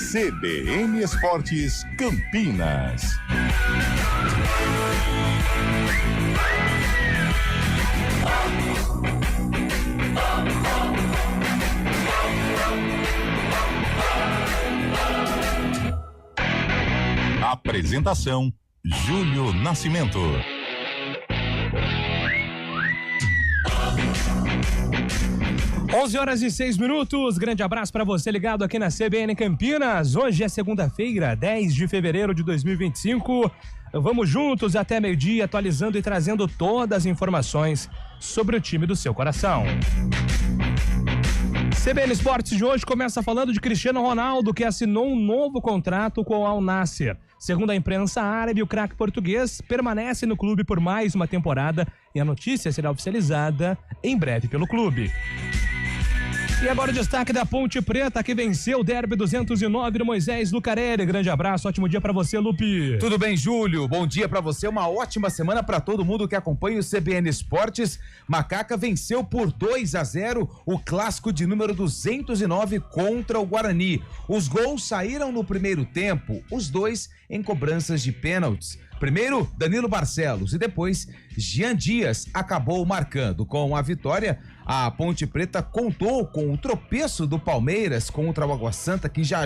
CBN Esportes Campinas. Apresentação: Júlio Nascimento. 11h06. Grande abraço para você ligado aqui na CBN Campinas. Hoje é segunda-feira, 10 de fevereiro de 2025. Vamos juntos até meio-dia, atualizando e trazendo todas as informações sobre o time do seu coração. CBN Esportes de hoje começa falando de Cristiano Ronaldo, que assinou um novo contrato com o Al Nassr. Segundo a imprensa árabe, o craque português permanece no clube por mais uma temporada e a notícia será oficializada em breve pelo clube. E agora o destaque da Ponte Preta, que venceu o Derby 209 do Moisés Lucarelli. Grande abraço, ótimo dia pra você, Lupi. Tudo bem, Júlio? Bom dia pra você, uma ótima semana pra todo mundo que acompanha o CBN Esportes. Macaca venceu por 2-0 o clássico de número 209 contra o Guarani. Os gols saíram no primeiro tempo, os dois em cobranças de pênaltis. Primeiro, Danilo Barcelos e depois Jean Dias acabou marcando. Com a vitória, a Ponte Preta contou com o tropeço do Palmeiras contra o Água Santa, que já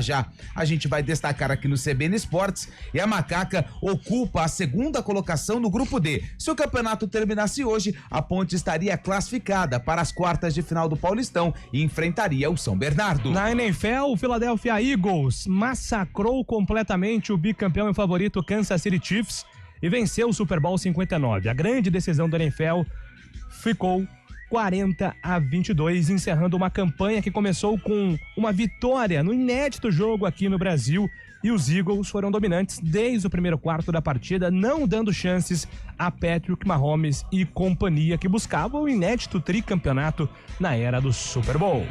a gente vai destacar aqui no CBN Esportes, e a Macaca ocupa a segunda colocação no grupo D. Se o campeonato terminasse hoje, a Ponte estaria classificada para as quartas de final do Paulistão e enfrentaria o São Bernardo. Na NFL, o Philadelphia Eagles massacrou completamente o bicampeão e favorito Kansas City Chiefs e venceu o Super Bowl 59. A grande decisão da NFL ficou 40-22, encerrando uma campanha que começou com uma vitória no inédito jogo aqui no Brasil, e os Eagles foram dominantes desde o primeiro quarto da partida, não dando chances a Patrick Mahomes e companhia, que buscavam o inédito tricampeonato na era do Super Bowl.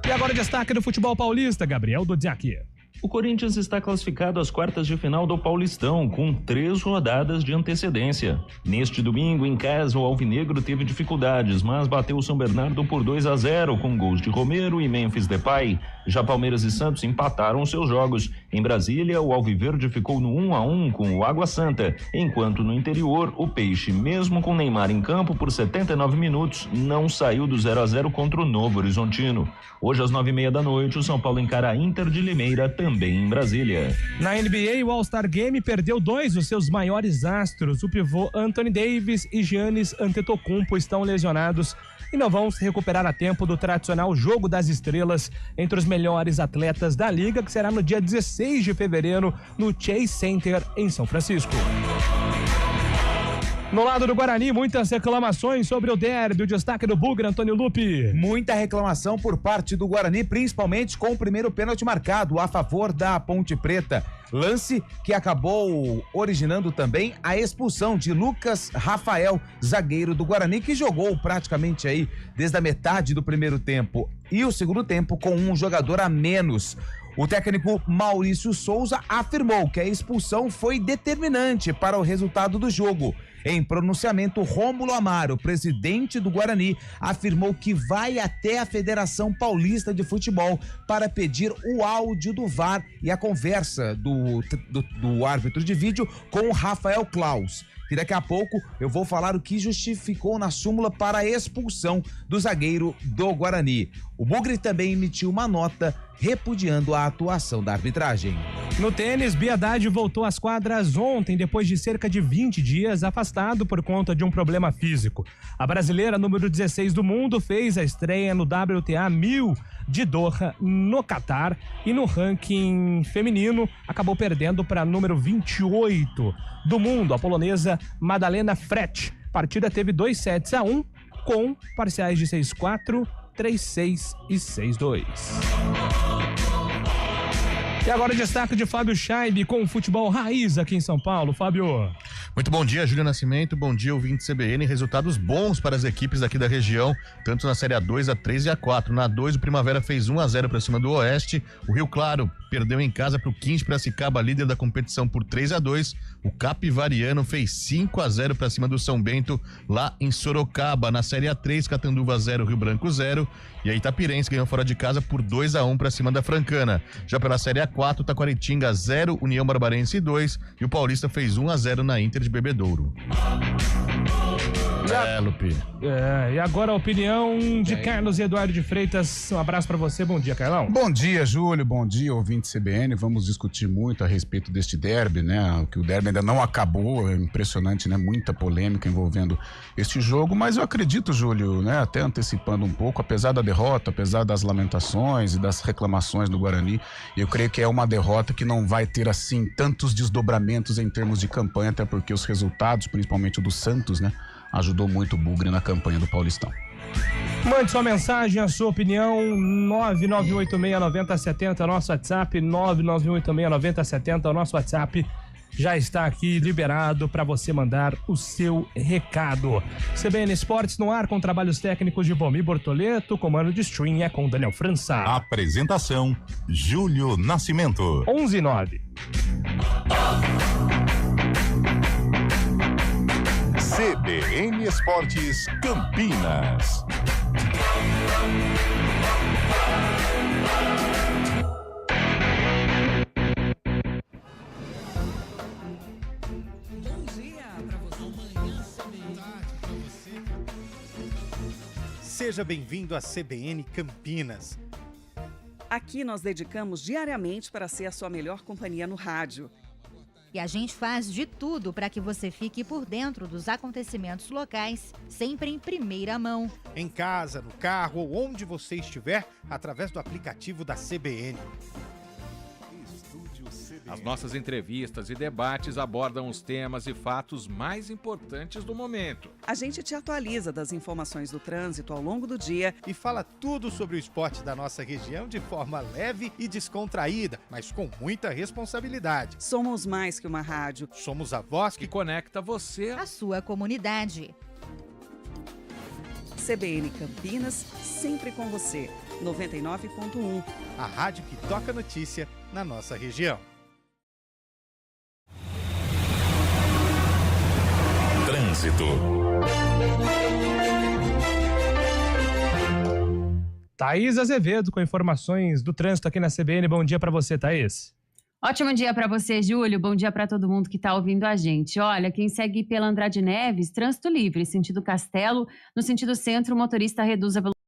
E agora destaque do futebol paulista, Gabriel Dudziak. O Corinthians está classificado às quartas de final do Paulistão, com 3 rodadas de antecedência. Neste domingo, em casa, o Alvinegro teve dificuldades, mas bateu o São Bernardo por 2-0, com gols de Romero e Memphis Depay. Já Palmeiras e Santos empataram seus jogos. Em Brasília, o Alviverde ficou no 1-1 com o Água Santa, enquanto no interior, o Peixe, mesmo com Neymar em campo por 79 minutos, não saiu do 0-0 contra o Novo Horizontino. Hoje, às 9h30 da noite, o São Paulo encara a Inter de Limeira, também em Brasília. Na NBA, o All-Star Game perdeu 2 dos seus maiores astros. O pivô Anthony Davis e Giannis Antetokounmpo estão lesionados e não vão se recuperar a tempo do tradicional Jogo das Estrelas entre os melhores atletas da liga, que será no dia 16 de fevereiro no Chase Center, em São Francisco. No lado do Guarani, muitas reclamações sobre o derby. O destaque do Bugre, Antônio Lupi. Muita reclamação por parte do Guarani, principalmente com o primeiro pênalti marcado a favor da Ponte Preta. Lance que acabou originando também a expulsão de Lucas Rafael, zagueiro do Guarani, que jogou praticamente aí desde a metade do primeiro tempo e o segundo tempo com um jogador a menos. O técnico Maurício Souza afirmou que a expulsão foi determinante para o resultado do jogo. Em pronunciamento, Rômulo Amaro, presidente do Guarani, afirmou que vai até a Federação Paulista de Futebol para pedir o áudio do VAR e a conversa do árbitro de vídeo com o Rafael Claus. E daqui a pouco eu vou falar o que justificou na súmula para a expulsão do zagueiro do Guarani. O Bugre também emitiu uma nota repudiando a atuação da arbitragem. No tênis, Bia Haddad voltou às quadras ontem, depois de cerca de 20 dias afastado por conta de um problema físico. A brasileira, número 16 do mundo, fez a estreia no WTA 1000 de Doha, no Catar, e no ranking feminino acabou perdendo para número 28 do mundo, a polonesa Madalena Frech. A partida teve 2-1 com parciais de 6-4, 3-6 e 6-2. E agora o destaque de Fábio Scheibe com o futebol raiz aqui em São Paulo. Fábio. Muito bom dia, Júlio Nascimento, bom dia, ouvinte CBN. Resultados bons para as equipes aqui da região, tanto na Série A2, A3 e A4. Na A2, o Primavera fez 1-0 para cima do Oeste. O Rio Claro perdeu em casa para o 15 Piracicaba, líder da competição, por 3-2. O Capivariano fez 5-0 para cima do São Bento, lá em Sorocaba. Na Série A3, Catanduva 0, Rio Branco 0. E a Itapirense ganhou fora de casa por 2-1 para cima da Francana. Já pela Série A4, Taquaritinga 0, União Barbarense 2. E o Paulista fez 1-0 na Inter de Bebedouro. Lupe. E agora a opinião de Carlos Eduardo de Freitas. Um abraço pra você, bom dia, Carlão. Bom dia, Júlio, bom dia, ouvinte CBN. Vamos discutir muito a respeito deste derby, né? Que o derby ainda não acabou, é impressionante, né? Muita polêmica envolvendo este jogo, mas eu acredito, Júlio, né? Até antecipando um pouco, apesar da derrota, apesar das lamentações e das reclamações do Guarani, eu creio que é uma derrota que não vai ter, assim, tantos desdobramentos em termos de campanha, até porque os resultados, principalmente o do Santos, né? Ajudou muito o Bugre na campanha do Paulistão. Mande sua mensagem, a sua opinião, 991869070, nosso WhatsApp, 991869070, nosso WhatsApp já está aqui liberado para você mandar o seu recado. CBN Esportes no ar com trabalhos técnicos de Bomi Bortoleto, comando de stream é com Daniel França. Apresentação, Júlio Nascimento. 11:09. CBN Esportes Campinas. Bom dia para você. Amanhã tarde para você. Seja bem-vindo à CBN Campinas. Aqui nós dedicamos diariamente para ser a sua melhor companhia no rádio. E a gente faz de tudo para que você fique por dentro dos acontecimentos locais, sempre em primeira mão. Em casa, no carro ou onde você estiver, através do aplicativo da CBN. As nossas entrevistas e debates abordam os temas e fatos mais importantes do momento. A gente te atualiza das informações do trânsito ao longo do dia E fala tudo sobre o esporte da nossa região de forma leve e descontraída, mas com muita responsabilidade. Somos mais que uma rádio. Somos a voz Que que conecta você. A sua comunidade. CBN Campinas, sempre com você. 99.1. a rádio que toca notícia na nossa região. Trânsito. Thaís Azevedo com informações do trânsito aqui na CBN. Bom dia para você, Thaís. Ótimo dia para você, Júlio. Bom dia para todo mundo que está ouvindo a gente. Olha, quem segue pela Andrade Neves, trânsito livre, sentido Castelo, no sentido centro, o motorista reduz a velocidade.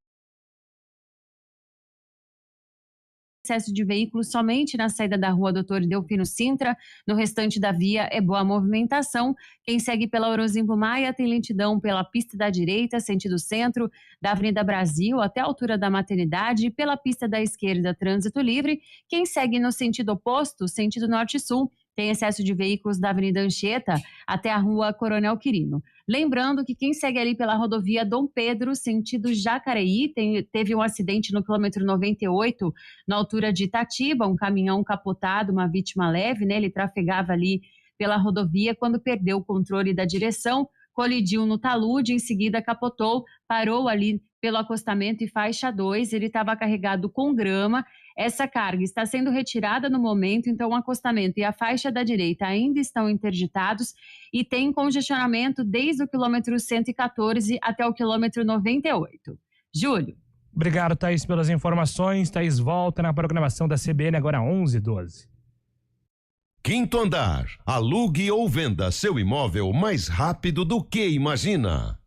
Excesso de veículos somente na saída da rua Doutor Delfino Sintra, no restante da via é boa movimentação. Quem segue pela Orozimbo Maia tem lentidão pela pista da direita, sentido centro, da Avenida Brasil até a altura da Maternidade, e pela pista da esquerda, trânsito livre. Quem segue no sentido oposto, sentido norte-sul, tem excesso de veículos da Avenida Anchieta até a rua Coronel Quirino. Lembrando que quem segue ali pela rodovia Dom Pedro, sentido Jacareí, teve um acidente no quilômetro 98, na altura de Itatiba, um caminhão capotado, uma vítima leve, né? Ele trafegava ali pela rodovia quando perdeu o controle da direção, colidiu no talude, em seguida capotou, parou ali pelo acostamento e faixa 2, ele estava carregado com grama. Essa carga está sendo retirada no momento, então o acostamento e a faixa da direita ainda estão interditados e tem congestionamento desde o quilômetro 114 até o quilômetro 98. Júlio. Obrigado, Thaís, pelas informações. Thaís volta na programação da CBN agora 11:12. Quinto Andar. Alugue ou venda seu imóvel mais rápido do que imagina.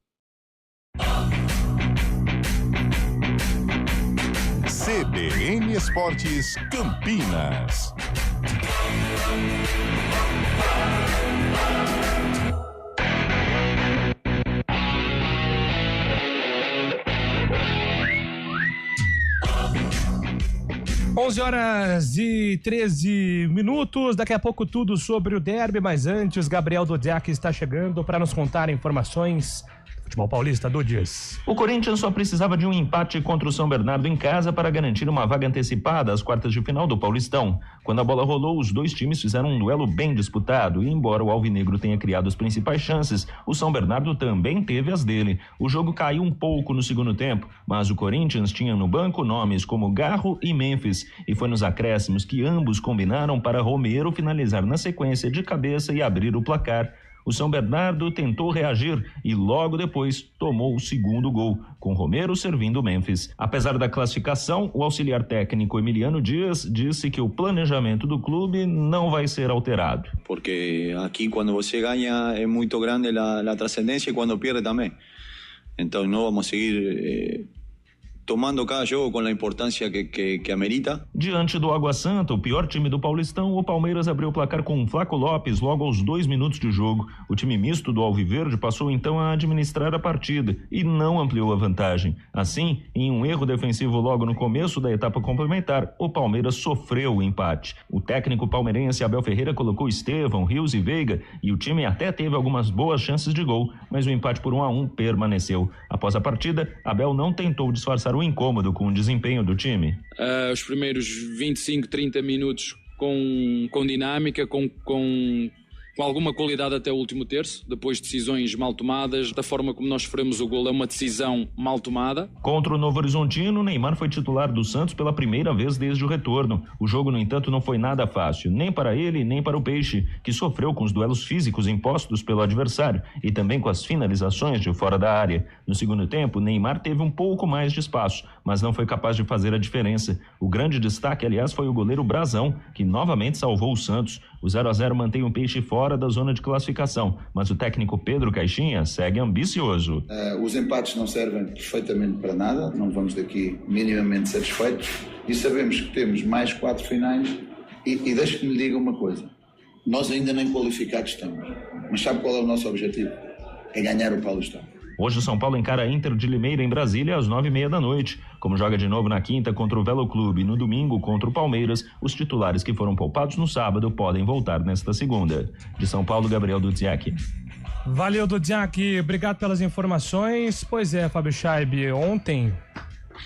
CBN Esportes Campinas. Onze horas e 13 minutos, daqui a pouco tudo sobre o derby, mas antes Gabriel Dudiak está chegando para nos contar informações Futebol Paulista, Dudes. O Corinthians só precisava de um empate contra o São Bernardo em casa para garantir uma vaga antecipada às quartas de final do Paulistão. Quando a bola rolou, os dois times fizeram um duelo bem disputado e, embora o Alvinegro tenha criado as principais chances, o São Bernardo também teve as dele. O jogo caiu um pouco no segundo tempo, mas o Corinthians tinha no banco nomes como Garro e Memphis, e foi nos acréscimos que ambos combinaram para Romero finalizar na sequência de cabeça e abrir o placar. O São Bernardo tentou reagir e logo depois tomou o segundo gol, com Romero servindo o Memphis. Apesar da classificação, o auxiliar técnico Emiliano Dias disse que o planejamento do clube não vai ser alterado. Porque aqui quando você ganha é muito grande a trascendência e quando perde também. Então não vamos seguir tomando cada jogo com a importância que amerita. Diante do Água Santa, o pior time do Paulistão, o Palmeiras abriu o placar com Flaco Lopes logo aos 2 minutos de jogo. O time misto do Alviverde passou então a administrar a partida e não ampliou a vantagem. Assim, em um erro defensivo logo no começo da etapa complementar, o Palmeiras sofreu o empate. O técnico palmeirense Abel Ferreira colocou Estevão, Rios e Veiga e o time até teve algumas boas chances de gol, mas o empate por 1-1 permaneceu. Após a partida, Abel não tentou disfarçar o incômodo com o desempenho do time. Os primeiros 25, 30 minutos com dinâmica, com alguma qualidade até o último terço, depois decisões mal tomadas, da forma como nós sofremos o gol é uma decisão mal tomada. Contra o Novo Horizontino, Neymar foi titular do Santos pela primeira vez desde o retorno. O jogo, no entanto, não foi nada fácil, nem para ele, nem para o Peixe, que sofreu com os duelos físicos impostos pelo adversário e também com as finalizações de fora da área. No segundo tempo, Neymar teve um pouco mais de espaço, mas não foi capaz de fazer a diferença. O grande destaque, aliás, foi o goleiro Brazão, que novamente salvou o Santos. O 0-0 mantém o Peixe fora da zona de classificação, mas o técnico Pedro Caixinha segue ambicioso. Os empates não servem perfeitamente para nada, não vamos daqui minimamente satisfeitos e sabemos que temos mais 4 finais e deixe que me diga uma coisa, nós ainda nem qualificados estamos, mas sabe qual é o nosso objetivo? É ganhar o Paulistão. Hoje o São Paulo encara a Inter de Limeira em Brasília às 9h30 da noite. Como joga de novo na quinta contra o Velo Clube e no domingo contra o Palmeiras, os titulares que foram poupados no sábado podem voltar nesta segunda. De São Paulo, Gabriel Dudziak. Valeu, Dudziak. Obrigado pelas informações. Pois é, Fábio Chaib, ontem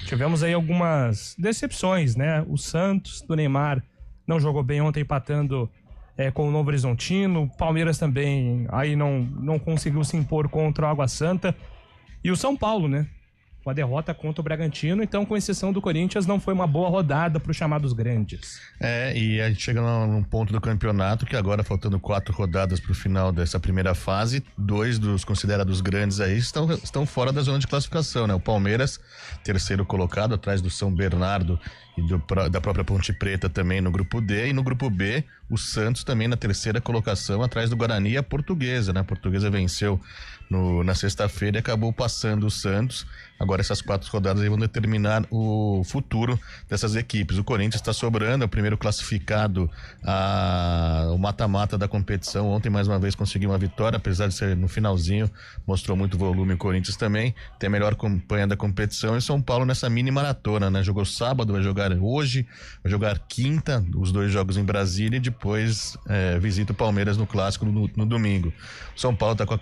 tivemos aí algumas decepções, né? O Santos, do Neymar, não jogou bem ontem, empatando com o Novo Horizontino. O Palmeiras também aí não conseguiu se impor contra o Água Santa. E o São Paulo, né? Com a derrota contra o Bragantino. Então, com exceção do Corinthians, não foi uma boa rodada para os chamados grandes. E a gente chega num ponto do campeonato que agora, faltando 4 rodadas para o final dessa primeira fase, 2 dos considerados grandes aí estão fora da zona de classificação, né? O Palmeiras, terceiro colocado, atrás do São Bernardo e da própria Ponte Preta também no grupo D, e no grupo B o Santos também na terceira colocação, atrás do Guarani e a Portuguesa, né? A Portuguesa venceu na sexta-feira e acabou passando o Santos. Agora essas 4 rodadas aí vão determinar o futuro dessas equipes. O Corinthians está sobrando, é o primeiro classificado o mata-mata da competição. Ontem mais uma vez conseguiu uma vitória, apesar de ser no finalzinho, mostrou muito volume o Corinthians também, tem a melhor campanha da competição. E São Paulo nessa mini maratona, né? Jogou sábado, vai jogar hoje, vai jogar quinta, os 2 jogos em Brasília e depois visita o Palmeiras no clássico no domingo. O São Paulo está com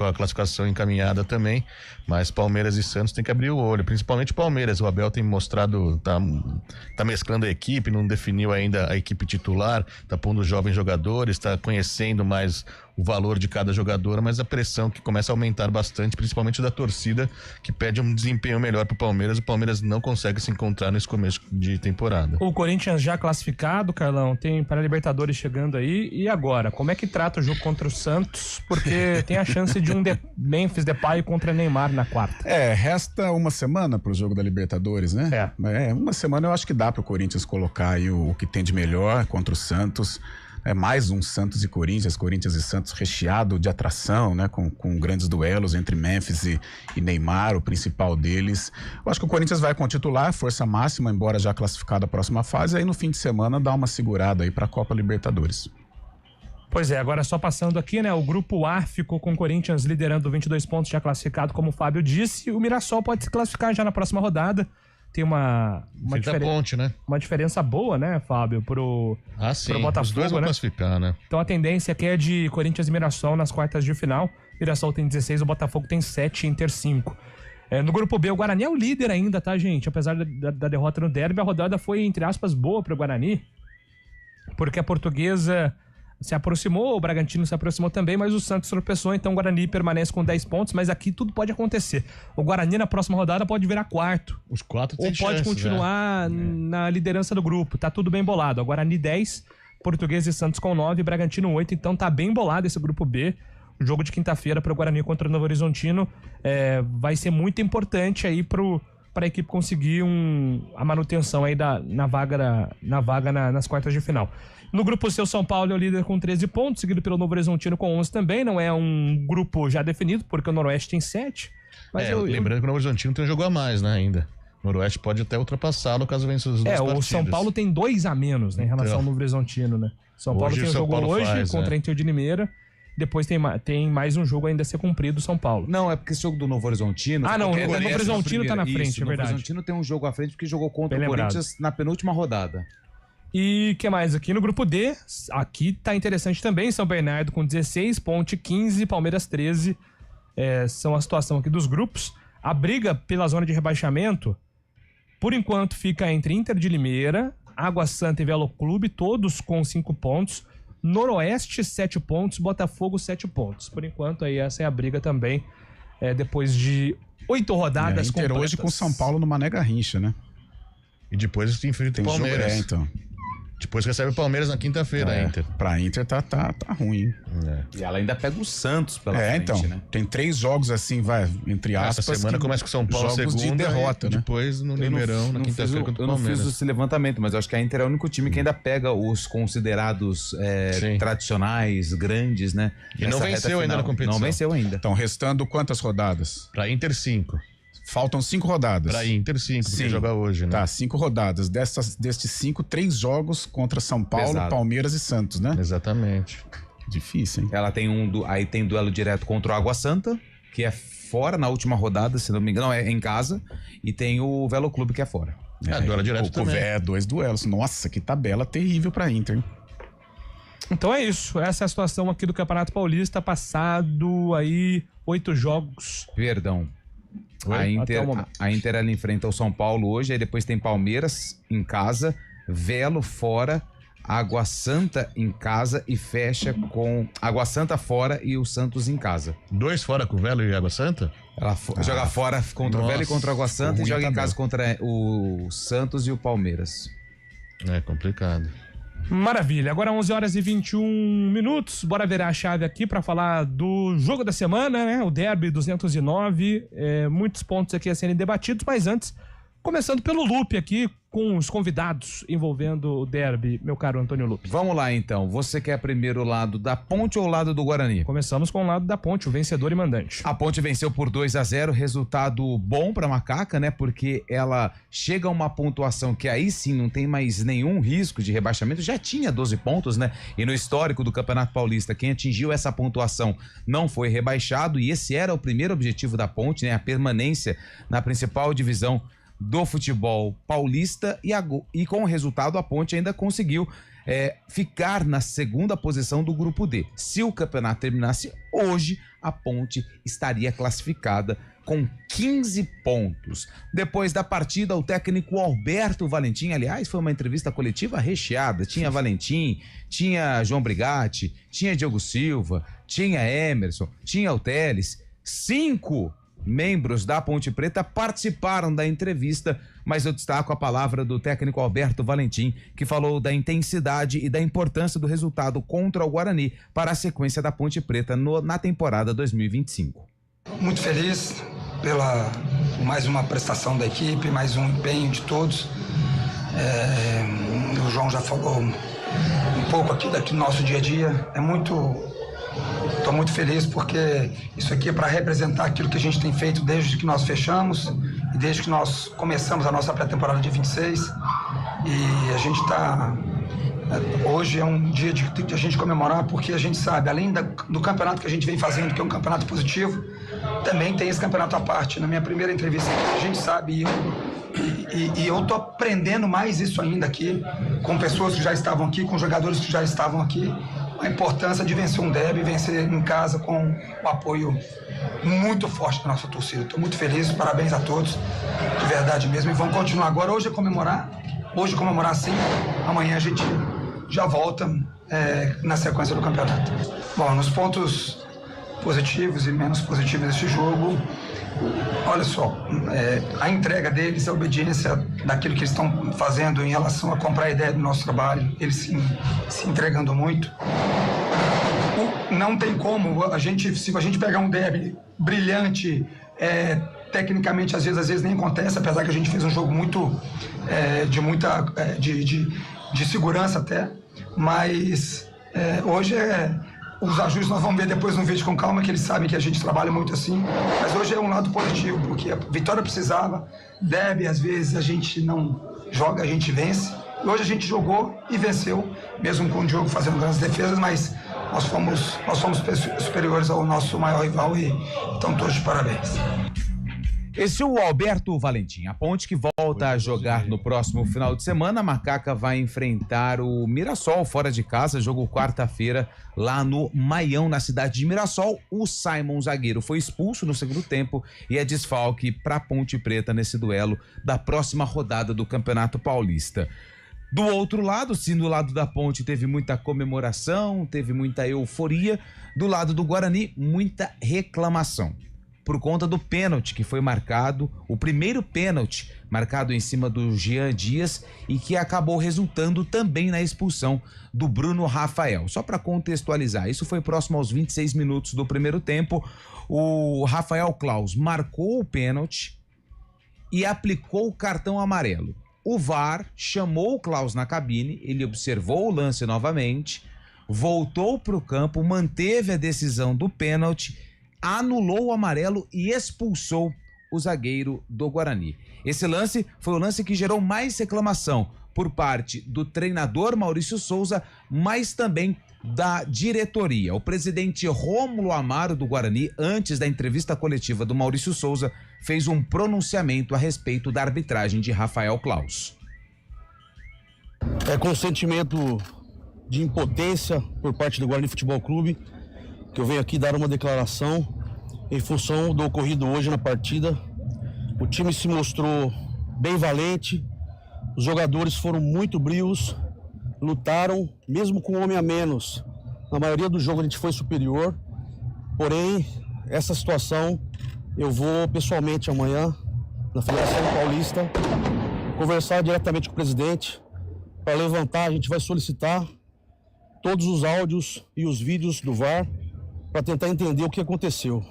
a classificação encaminhada também, mas Palmeiras e Santos tem que abrir o olho, principalmente o Palmeiras. O Abel tem mostrado, tá mesclando a equipe, não definiu ainda a equipe titular, tá pondo jovens jogadores, tá conhecendo mais o valor de cada jogador, mas a pressão que começa a aumentar bastante, principalmente da torcida, que pede um desempenho melhor pro Palmeiras. O Palmeiras não consegue se encontrar nesse começo de temporada. O Corinthians já classificado, Carlão, tem para Libertadores chegando aí, e agora? Como é que trata o jogo contra o Santos? Porque tem a chance de um Memphis Depay contra Neymar na quarta. Resta uma semana pro jogo da Libertadores, né? Uma semana eu acho que dá pro Corinthians colocar aí o que tem de melhor contra o Santos. Mais um Santos e Corinthians e Santos recheado de atração, né? Com grandes duelos entre Memphis e Neymar, o principal deles. Eu acho que o Corinthians vai com titular, força máxima, embora já classificado a próxima fase, aí no fim de semana dá uma segurada aí pra Copa Libertadores. Pois é, agora só passando aqui, né? O grupo A ficou com o Corinthians liderando 22 pontos, já classificado, como o Fábio disse. O Mirassol pode se classificar já na próxima rodada. Tem uma ponte, né? Uma diferença boa, né, Fábio, pro sim, Botafogo, os dois vão classificar, né? Então a tendência aqui é de Corinthians e Mirassol nas quartas de final. Mirassol tem 16, o Botafogo tem 7, Inter 5. No grupo B, o Guarani é o líder ainda, tá, gente? Apesar da derrota no derby, a rodada foi, entre aspas, boa pro Guarani, porque a Portuguesa se aproximou, o Bragantino se aproximou também, mas o Santos tropeçou, então o Guarani permanece com 10 pontos, mas aqui tudo pode acontecer. O Guarani na próxima rodada pode virar quarto. Os 4 ou pode continuar na liderança do grupo, tá tudo bem bolado. O Guarani 10, Portuguesa e Santos com 9, Bragantino 8, então tá bem bolado esse grupo B. O jogo de quinta-feira para o Guarani contra o Novo Horizontino vai ser muito importante aí para a equipe conseguir a manutenção aí na vaga nas quartas de final. No grupo C, o São Paulo é o líder com 13 pontos, seguido pelo Novo Horizontino com 11 também. Não é um grupo já definido, porque o Noroeste tem 7. Mas lembrando que o Novo Horizontino tem um jogo a mais, né, ainda. O Noroeste pode até ultrapassá-lo caso vença os dois partidos. O São Paulo tem 2 a menos, né, em relação ao Novo Horizontino, né? São Paulo tem um jogo hoje contra a Inter de Limeira. Depois tem mais um jogo ainda a ser cumprido, São Paulo. Não, é porque esse jogo do Novo Horizontino... o Novo Horizontino tá na frente, é verdade. O Novo Horizontino tem um jogo à frente porque jogou contra o Corinthians na penúltima rodada. E o que mais aqui? No grupo D, aqui tá interessante também, São Bernardo com 16, Ponte 15, Palmeiras 13. São a situação aqui dos grupos. A briga pela zona de rebaixamento, por enquanto, fica entre Inter de Limeira, Água Santa e Velo Clube, todos com 5 pontos. Noroeste, 7 pontos, Botafogo, 7 pontos. Por enquanto, aí essa é a briga também, depois de 8 rodadas Inter hoje com São Paulo no Mané Garrincha, né? E depois tem enfrenta o Palmeiras. Então. Depois recebe o Palmeiras na quinta-feira, a Inter. Pra Inter tá ruim. E ela ainda pega o Santos pela frente, então, né? Tem 3 jogos assim, entre aspas. Essa semana começa com o São Paulo jogos segunda, de derrota, né? Depois no Limeirão, na quinta-feira contra o Palmeiras. Eu não fiz esse levantamento, mas eu acho que a Inter é o único time que ainda pega os considerados tradicionais, grandes, né? E não venceu ainda na competição. Não venceu ainda. Então, restando quantas rodadas? Pra Inter, 5. Faltam 5 rodadas. Pra Inter, 5, porque joga hoje, né? Tá, 5 rodadas. Destes 5, 3 jogos contra São Paulo, Palmeiras e Santos, né? Exatamente. Difícil, hein? Ela tem aí tem duelo direto contra o Água Santa, que é fora na última rodada, se não me engano, é em casa. E tem o Velo Clube, que é fora. Duelo direto também. 2 duelos. Nossa, que tabela terrível pra Inter, hein? Então é isso. Essa é a situação aqui do Campeonato Paulista, passado aí 8 jogos. Perdão. A Inter ela enfrenta o São Paulo hoje, aí depois tem Palmeiras em casa, Velo fora, Água Santa em casa e fecha com Água Santa fora e o Santos em casa. 2 fora com o Velo e Água Santa? Ela joga fora contra o Velo e contra a Água Santa e joga em casa contra o Santos e o Palmeiras. É complicado. Maravilha, agora 11 horas e 21 minutos, bora virar a chave aqui para falar do jogo da semana, né? O Derby 209, muitos pontos aqui a serem debatidos, mas antes, começando pelo Lupe aqui, com os convidados envolvendo o Derby, meu caro Antônio Lupe. Vamos lá então, você quer primeiro o lado da Ponte ou o lado do Guarani? Começamos com o lado da Ponte, o vencedor e mandante. A Ponte venceu por 2-0, resultado bom pra Macaca, né? Porque ela chega a uma pontuação que aí sim não tem mais nenhum risco de rebaixamento, já tinha 12 pontos, né? E no histórico do Campeonato Paulista, quem atingiu essa pontuação não foi rebaixado e esse era o primeiro objetivo da Ponte, né? A permanência na principal divisão do futebol paulista e com o resultado a Ponte ainda conseguiu ficar na segunda posição do grupo D. Se o campeonato terminasse hoje, a Ponte estaria classificada com 15 pontos. Depois da partida, o técnico Alberto Valentim, aliás, foi uma entrevista coletiva recheada, tinha Valentim, tinha João Brigatti, tinha Diogo Silva, tinha Emerson, tinha o Teles, 5 membros da Ponte Preta participaram da entrevista, mas eu destaco a palavra do técnico Alberto Valentim, que falou da intensidade e da importância do resultado contra o Guarani para a sequência da Ponte Preta na temporada 2025. Muito feliz por mais uma prestação da equipe, mais um empenho de todos. O João já falou um pouco aqui do nosso dia a dia. Estou muito feliz porque isso aqui é para representar aquilo que a gente tem feito desde que nós fechamos e desde que nós começamos a nossa pré-temporada de 26. E a gente está... Hoje é um dia de a gente comemorar porque a gente sabe, além do campeonato que a gente vem fazendo, que é um campeonato positivo, também tem esse campeonato à parte. Na minha primeira entrevista, a gente sabe e eu estou aprendendo mais isso ainda aqui, com pessoas que já estavam aqui, com jogadores que já estavam aqui. a importância de vencer um derby, vencer em casa com o apoio muito forte da nossa torcida. Estou muito feliz, parabéns a todos, de verdade mesmo. E vamos continuar agora. Hoje comemorar sim, amanhã a gente já volta na sequência do campeonato. Bom, nos pontos positivos e menos positivos desse jogo, olha só, a entrega deles, a obediência daquilo que eles estão fazendo em relação a comprar a ideia do nosso trabalho, eles se entregando muito. Não tem como, se a gente pegar um derby brilhante, tecnicamente às vezes nem acontece, apesar que a gente fez um jogo muito de segurança até, mas hoje os ajustes nós vamos ver depois no vídeo com calma, que eles sabem que a gente trabalha muito assim, mas hoje é um lado positivo, porque a vitória precisava, derby às vezes a gente não joga, a gente vence, e hoje a gente jogou e venceu, mesmo com o Diogo fazendo grandes defesas, mas nós fomos superiores ao nosso maior rival e estão todos de parabéns. Esse é o Alberto Valentim. A Ponte que volta a jogar no próximo final de semana. A Macaca vai enfrentar o Mirassol fora de casa. Jogo quarta-feira lá no Maião, na cidade de Mirassol. O Simon, zagueiro, foi expulso no segundo tempo e é desfalque para a Ponte Preta nesse duelo da próxima rodada do Campeonato Paulista. Do outro lado, sim, do lado da Ponte teve muita comemoração, teve muita euforia. Do lado do Guarani, muita reclamação. Por conta do pênalti que foi marcado, o primeiro pênalti marcado em cima do Jean Dias e que acabou resultando também na expulsão do Bruno Rafael. Só para contextualizar, isso foi próximo aos 26 minutos do primeiro tempo. O Rafael Claus marcou o pênalti e aplicou o cartão amarelo. O VAR chamou o Claus na cabine, ele observou o lance novamente, voltou para o campo, manteve a decisão do pênalti, anulou o amarelo e expulsou o zagueiro do Guarani. Esse lance foi o lance que gerou mais reclamação por parte do treinador Maurício Souza, mas também da diretoria. O presidente Rômulo Amaro do Guarani, antes da entrevista coletiva do Maurício Souza, fez um pronunciamento a respeito da arbitragem de Rafael Claus. É com sentimento de impotência por parte do Guarani Futebol Clube que eu venho aqui dar uma declaração em função do ocorrido hoje na partida. O time se mostrou bem valente, os jogadores foram muito brios, lutaram, mesmo com um homem a menos. Na maioria do jogo a gente foi superior, porém, essa situação eu vou pessoalmente amanhã na Federação Paulista conversar diretamente com o presidente para levantar, a gente vai solicitar todos os áudios e os vídeos do VAR para tentar entender o que aconteceu.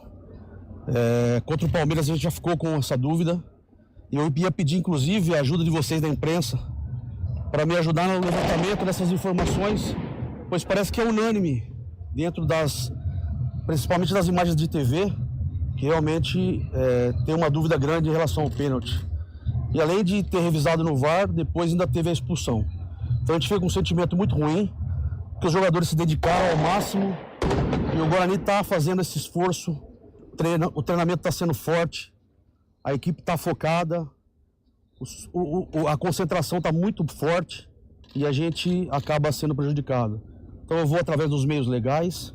Contra o Palmeiras a gente já ficou com essa dúvida e eu ia pedir inclusive a ajuda de vocês da imprensa para me ajudar no levantamento dessas informações, pois parece que é unânime dentro principalmente das imagens de TV, que realmente tem uma dúvida grande em relação ao pênalti. E além de ter revisado no VAR, depois ainda teve a expulsão. Então a gente fica com um sentimento muito ruim, que os jogadores se dedicaram ao máximo e o Guarani está fazendo esse esforço, o treinamento está sendo forte, a equipe está focada, a concentração está muito forte e a gente acaba sendo prejudicado. Então eu vou, através dos meios legais,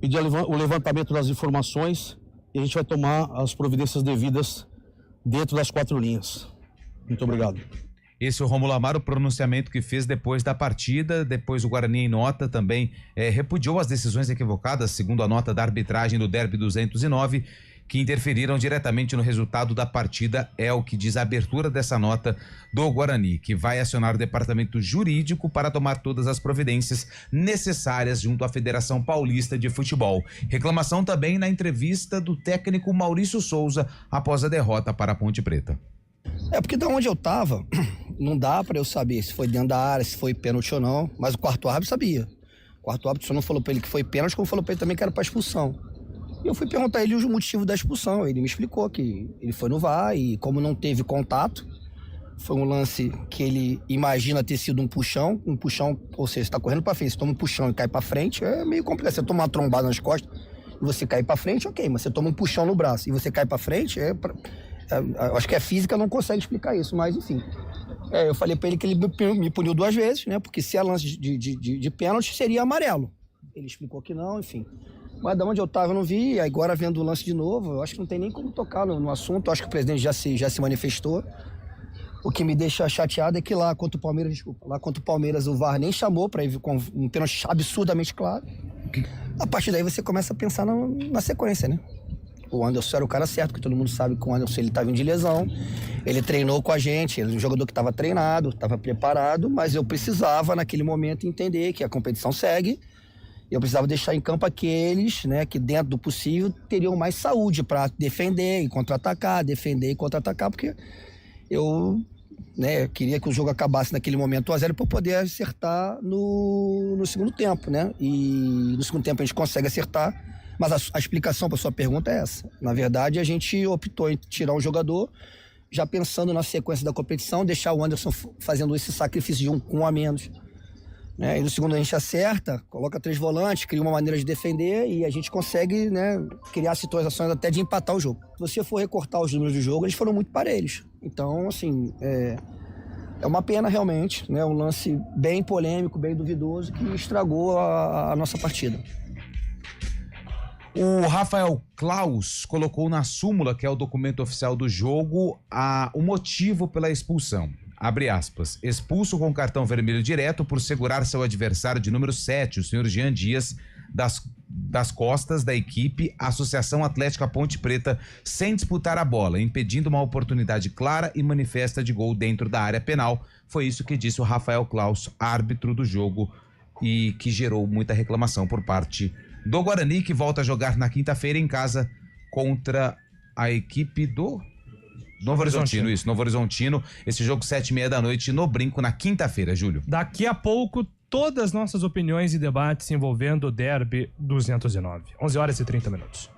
pedir o levantamento das informações e a gente vai tomar as providências devidas dentro das 4 linhas. Muito obrigado. Esse é o Rômulo Amaro, o pronunciamento que fez depois da partida. Depois o Guarani, em nota, também repudiou as decisões equivocadas, segundo a nota da arbitragem do Derby 209, que interferiram diretamente no resultado da partida. É o que diz a abertura dessa nota do Guarani, que vai acionar o departamento jurídico para tomar todas as providências necessárias junto à Federação Paulista de Futebol. Reclamação também na entrevista do técnico Maurício Souza após a derrota para a Ponte Preta. Porque da onde eu tava, não dá pra eu saber se foi dentro da área, se foi pênalti ou não, mas o quarto árbitro sabia. O quarto árbitro só não falou pra ele que foi pênalti, como falou pra ele também que era pra expulsão. E eu fui perguntar a ele o motivo da expulsão, ele me explicou que ele foi no VAR e como não teve contato, foi um lance que ele imagina ter sido um puxão, ou seja, você tá correndo pra frente, você toma um puxão e cai pra frente, é meio complicado, você toma uma trombada nas costas e você cai pra frente, ok, mas você toma um puxão no braço e você cai pra frente, acho que a física não consegue explicar isso, mas enfim. Eu falei pra ele que ele me puniu 2 vezes, né? Porque se é lance de pênalti, seria amarelo. ele explicou que não, enfim. Mas da onde eu tava eu não vi, e agora vendo o lance de novo, eu acho que não tem nem como tocar no assunto, eu acho que o presidente já se manifestou. O que me deixa chateado é que lá contra o Palmeiras o VAR nem chamou para ir com um pênalti absurdamente claro. A partir daí você começa a pensar na sequência, né? O Anderson era o cara certo, porque todo mundo sabe que o Anderson ele tá vindo de lesão. Ele treinou com a gente, ele é um jogador que estava treinado, estava preparado, mas eu precisava naquele momento entender que a competição segue. Eu precisava deixar em campo aqueles, né, que dentro do possível teriam mais saúde para defender e contra-atacar, porque eu, né, queria que o jogo acabasse naquele momento 1-0 para poder acertar no segundo tempo, né? E no segundo tempo a gente consegue acertar. Mas a explicação para sua pergunta é essa. Na verdade, a gente optou em tirar um jogador, já pensando na sequência da competição, deixar o Anderson fazendo esse sacrifício de um a menos. Né? E no segundo a gente acerta, coloca 3 volantes, cria uma maneira de defender e a gente consegue, né, criar situações até de empatar o jogo. Se você for recortar os números do jogo, eles foram muito parelhos. Então, assim, é uma pena realmente, né? Um lance bem polêmico, bem duvidoso, que estragou a nossa partida. O Rafael Klaus colocou na súmula, que é o documento oficial do jogo, o motivo pela expulsão. Abre aspas. Expulso com cartão vermelho direto por segurar seu adversário de número 7, o senhor Jean Dias, das costas da equipe Associação Atlética Ponte Preta, sem disputar a bola, impedindo uma oportunidade clara e manifesta de gol dentro da área penal. Foi isso que disse o Rafael Klaus, árbitro do jogo, e que gerou muita reclamação por parte do Guarani, que volta a jogar na quinta-feira em casa contra a equipe do Novo Horizontino. Isso, Novo Horizontino. Esse jogo 7h30 da noite no Brinco, na quinta-feira, Júlio. Daqui a pouco, todas as nossas opiniões e debates envolvendo o Derby 209. 11h30.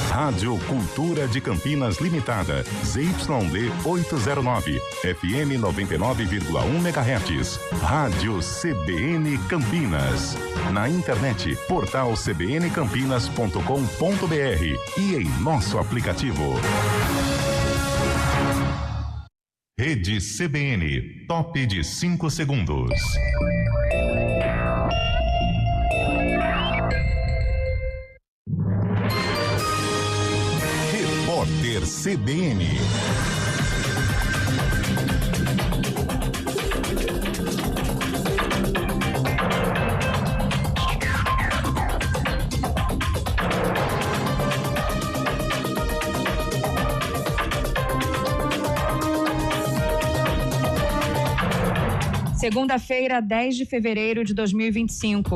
Rádio Cultura de Campinas Limitada, ZYD 809, FM 99,1 MHz. Rádio CBN Campinas. Na internet, portal cbncampinas.com.br e em nosso aplicativo. Rede CBN, top de 5 segundos. Repórter CBN. Segunda-feira, 10 de fevereiro de 2025.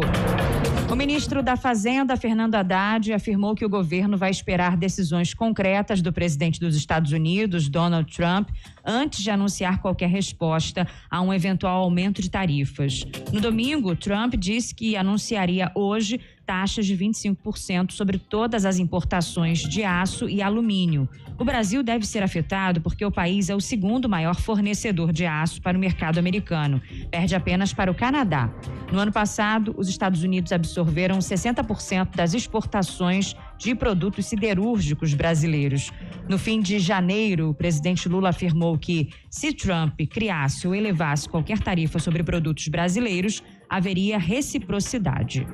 O ministro da Fazenda, Fernando Haddad, afirmou que o governo vai esperar decisões concretas do presidente dos Estados Unidos, Donald Trump, antes de anunciar qualquer resposta a um eventual aumento de tarifas. No domingo, Trump disse que anunciaria hoje taxas de 25% sobre todas as importações de aço e alumínio. O Brasil deve ser afetado porque o país é o segundo maior fornecedor de aço para o mercado americano. Perde apenas para o Canadá. No ano passado, os Estados Unidos absorveram 60% das exportações de produtos siderúrgicos brasileiros. No fim de janeiro, o presidente Lula afirmou que, se Trump criasse ou elevasse qualquer tarifa sobre produtos brasileiros, haveria reciprocidade.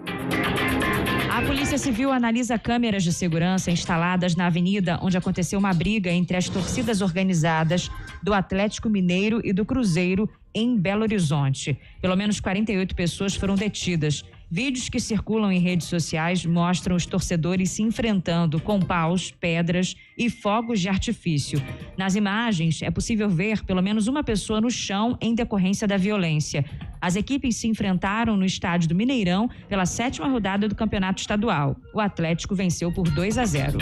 A Polícia Civil analisa câmeras de segurança instaladas na avenida onde aconteceu uma briga entre as torcidas organizadas do Atlético Mineiro e do Cruzeiro em Belo Horizonte. Pelo menos 48 pessoas foram detidas. Vídeos que circulam em redes sociais mostram os torcedores se enfrentando com paus, pedras e fogos de artifício. Nas imagens, é possível ver pelo menos uma pessoa no chão em decorrência da violência. As equipes se enfrentaram no estádio do Mineirão pela 7ª rodada do Campeonato Estadual. O Atlético venceu por 2-0.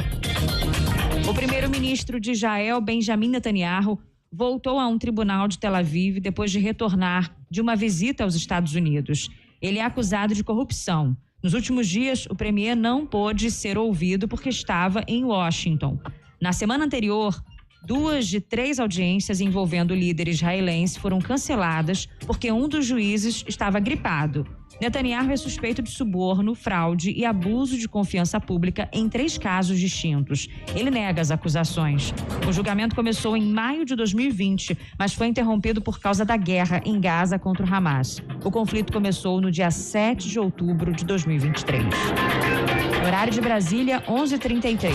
O primeiro-ministro de Israel, Benjamin Netanyahu, voltou a um tribunal de Tel Aviv depois de retornar de uma visita aos Estados Unidos. Ele é acusado de corrupção. Nos últimos dias, o premier não pôde ser ouvido porque estava em Washington. Na semana anterior, 2 de 3 audiências envolvendo o líder israelense foram canceladas porque um dos juízes estava gripado. Netanyahu é suspeito de suborno, fraude e abuso de confiança pública em 3 casos distintos. Ele nega as acusações. O julgamento começou em maio de 2020, mas foi interrompido por causa da guerra em Gaza contra o Hamas. O conflito começou no dia 7 de outubro de 2023. Horário de Brasília, 11h33.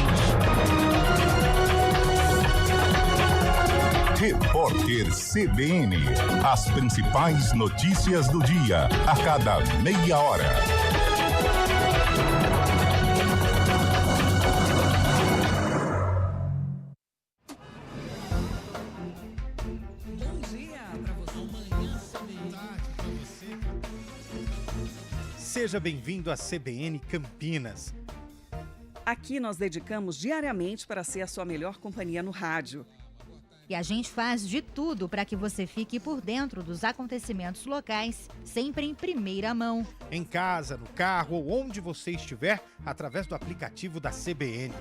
Repórter CBN. As principais notícias do dia, a cada meia hora. Bom dia para você. Seja bem-vindo à CBN Campinas. Aqui nós dedicamos diariamente para ser a sua melhor companhia no rádio. E a gente faz de tudo para que você fique por dentro dos acontecimentos locais, sempre em primeira mão. Em casa, no carro ou onde você estiver, através do aplicativo da CBN.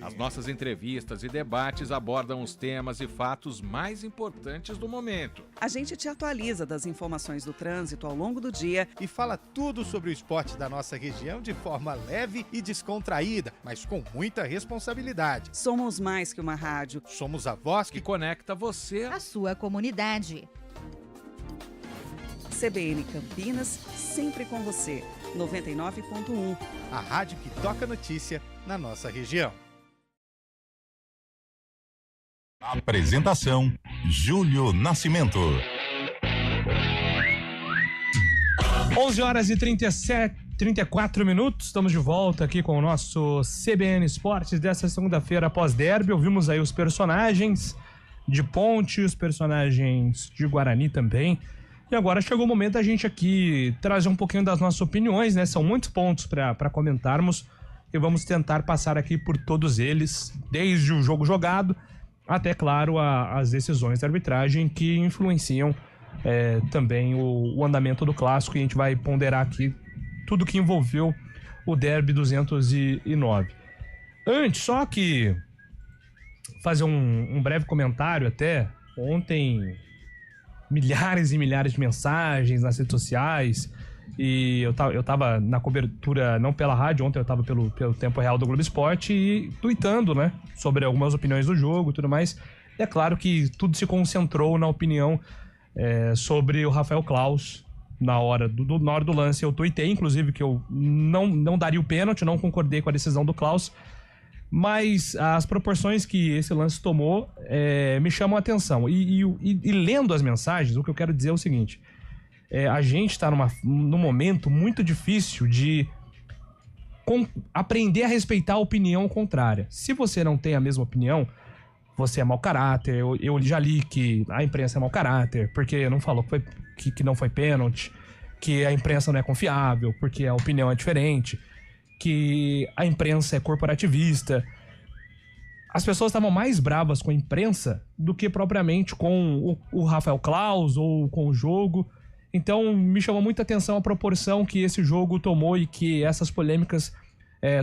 As nossas entrevistas e debates abordam os temas e fatos mais importantes do momento. A gente te atualiza das informações do trânsito ao longo do dia e fala tudo sobre o esporte da nossa região de forma leve e descontraída, mas com muita responsabilidade. Somos mais que uma rádio. Somos a voz que conecta você à sua comunidade. CBN Campinas, sempre com você. 99.1. A rádio que toca notícia na nossa região. Apresentação: Júlio Nascimento. 11h34. Estamos de volta aqui com o nosso CBN Esportes dessa segunda-feira após derby. Ouvimos aí os personagens de Ponte, os personagens de Guarani também. E agora chegou o momento da gente aqui trazer um pouquinho das nossas opiniões, né? São muitos pontos para comentarmos e vamos tentar passar aqui por todos eles, desde o jogo jogado até, claro, as decisões da arbitragem que influenciam também o andamento do clássico, e a gente vai ponderar aqui tudo que envolveu o Derby 209. Antes, só que fazer um breve comentário até. Ontem, milhares e milhares de mensagens nas redes sociais, e eu tava na cobertura, não pela rádio, ontem eu tava pelo Tempo Real do Globo Esporte e tuitando, né, sobre algumas opiniões do jogo e tudo mais. E é claro que tudo se concentrou na opinião sobre o Rafael Claus na hora do lance. Eu tuitei, inclusive, que eu não daria o pênalti, não concordei com a decisão do Claus, mas as proporções que esse lance tomou me chamam a atenção. E lendo as mensagens, o que eu quero dizer é o seguinte: a gente está num momento muito difícil de aprender a respeitar a opinião contrária. Se você não tem a mesma opinião, você é mau caráter. Eu já li que a imprensa é mau caráter, porque não falou que não foi pênalti, que a imprensa não é confiável, porque a opinião é diferente, que a imprensa é corporativista. As pessoas estavam mais bravas com a imprensa do que propriamente com o Rafael Claus ou com o jogo. Então me chamou muita atenção a proporção que esse jogo tomou e que essas polêmicas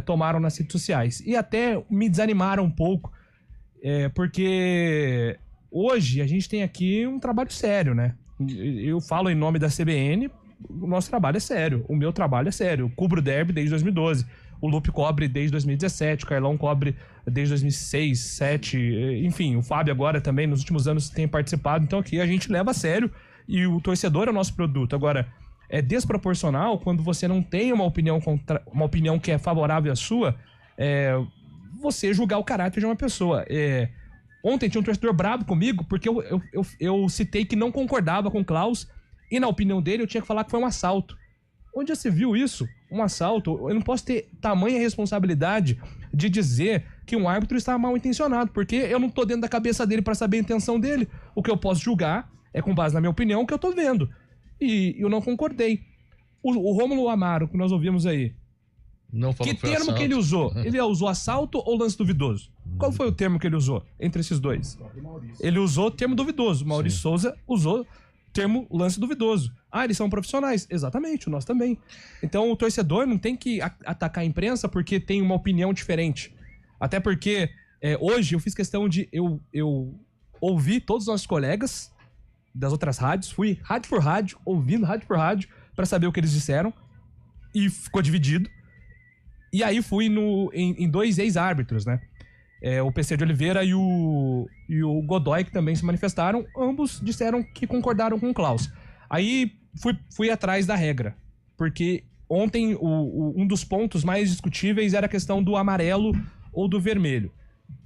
tomaram nas redes sociais. E até me desanimaram um pouco, porque hoje a gente tem aqui um trabalho sério, né? Eu falo em nome da CBN, o nosso trabalho é sério, o meu trabalho é sério. Eu cubro o Derby desde 2012, o Lupe cobre desde 2017, o Carlão cobre desde 2006, 2007, enfim, o Fábio agora também nos últimos anos tem participado. Então aqui a gente leva a sério e o torcedor é o nosso produto. Agora, é desproporcional quando você não tem uma opinião que é favorável à sua, você julgar o caráter de uma pessoa. Ontem tinha um torcedor bravo comigo porque eu citei que não concordava com o Claus e, na opinião dele, eu tinha que falar que foi um assalto. Onde já se viu isso? Um assalto? Eu não posso ter tamanha responsabilidade de dizer que um árbitro está mal intencionado, porque eu não tô dentro da cabeça dele para saber a intenção dele. O que eu posso julgar é com base na minha opinião que eu tô vendo. E eu não concordei. O Rômulo Amaro, que nós ouvimos aí, não falou que termo assalto que ele usou? Ele usou assalto ou lance duvidoso? Qual foi o termo que ele usou entre esses dois? Ele usou termo duvidoso. Maurício Souza usou termo lance duvidoso. Eles são profissionais. Exatamente, nós também. Então o torcedor não tem que atacar a imprensa porque tem uma opinião diferente. Até porque Hoje eu fiz questão de eu ouvir todos os nossos colegas das outras rádios, fui rádio por rádio, ouvindo rádio por rádio, pra saber o que eles disseram, e ficou dividido. E aí fui em 2 ex-árbitros, né? O PC de Oliveira e o Godoy, que também se manifestaram, ambos disseram que concordaram com o Klaus. Aí fui atrás da regra, porque ontem um dos pontos mais discutíveis era a questão do amarelo ou do vermelho.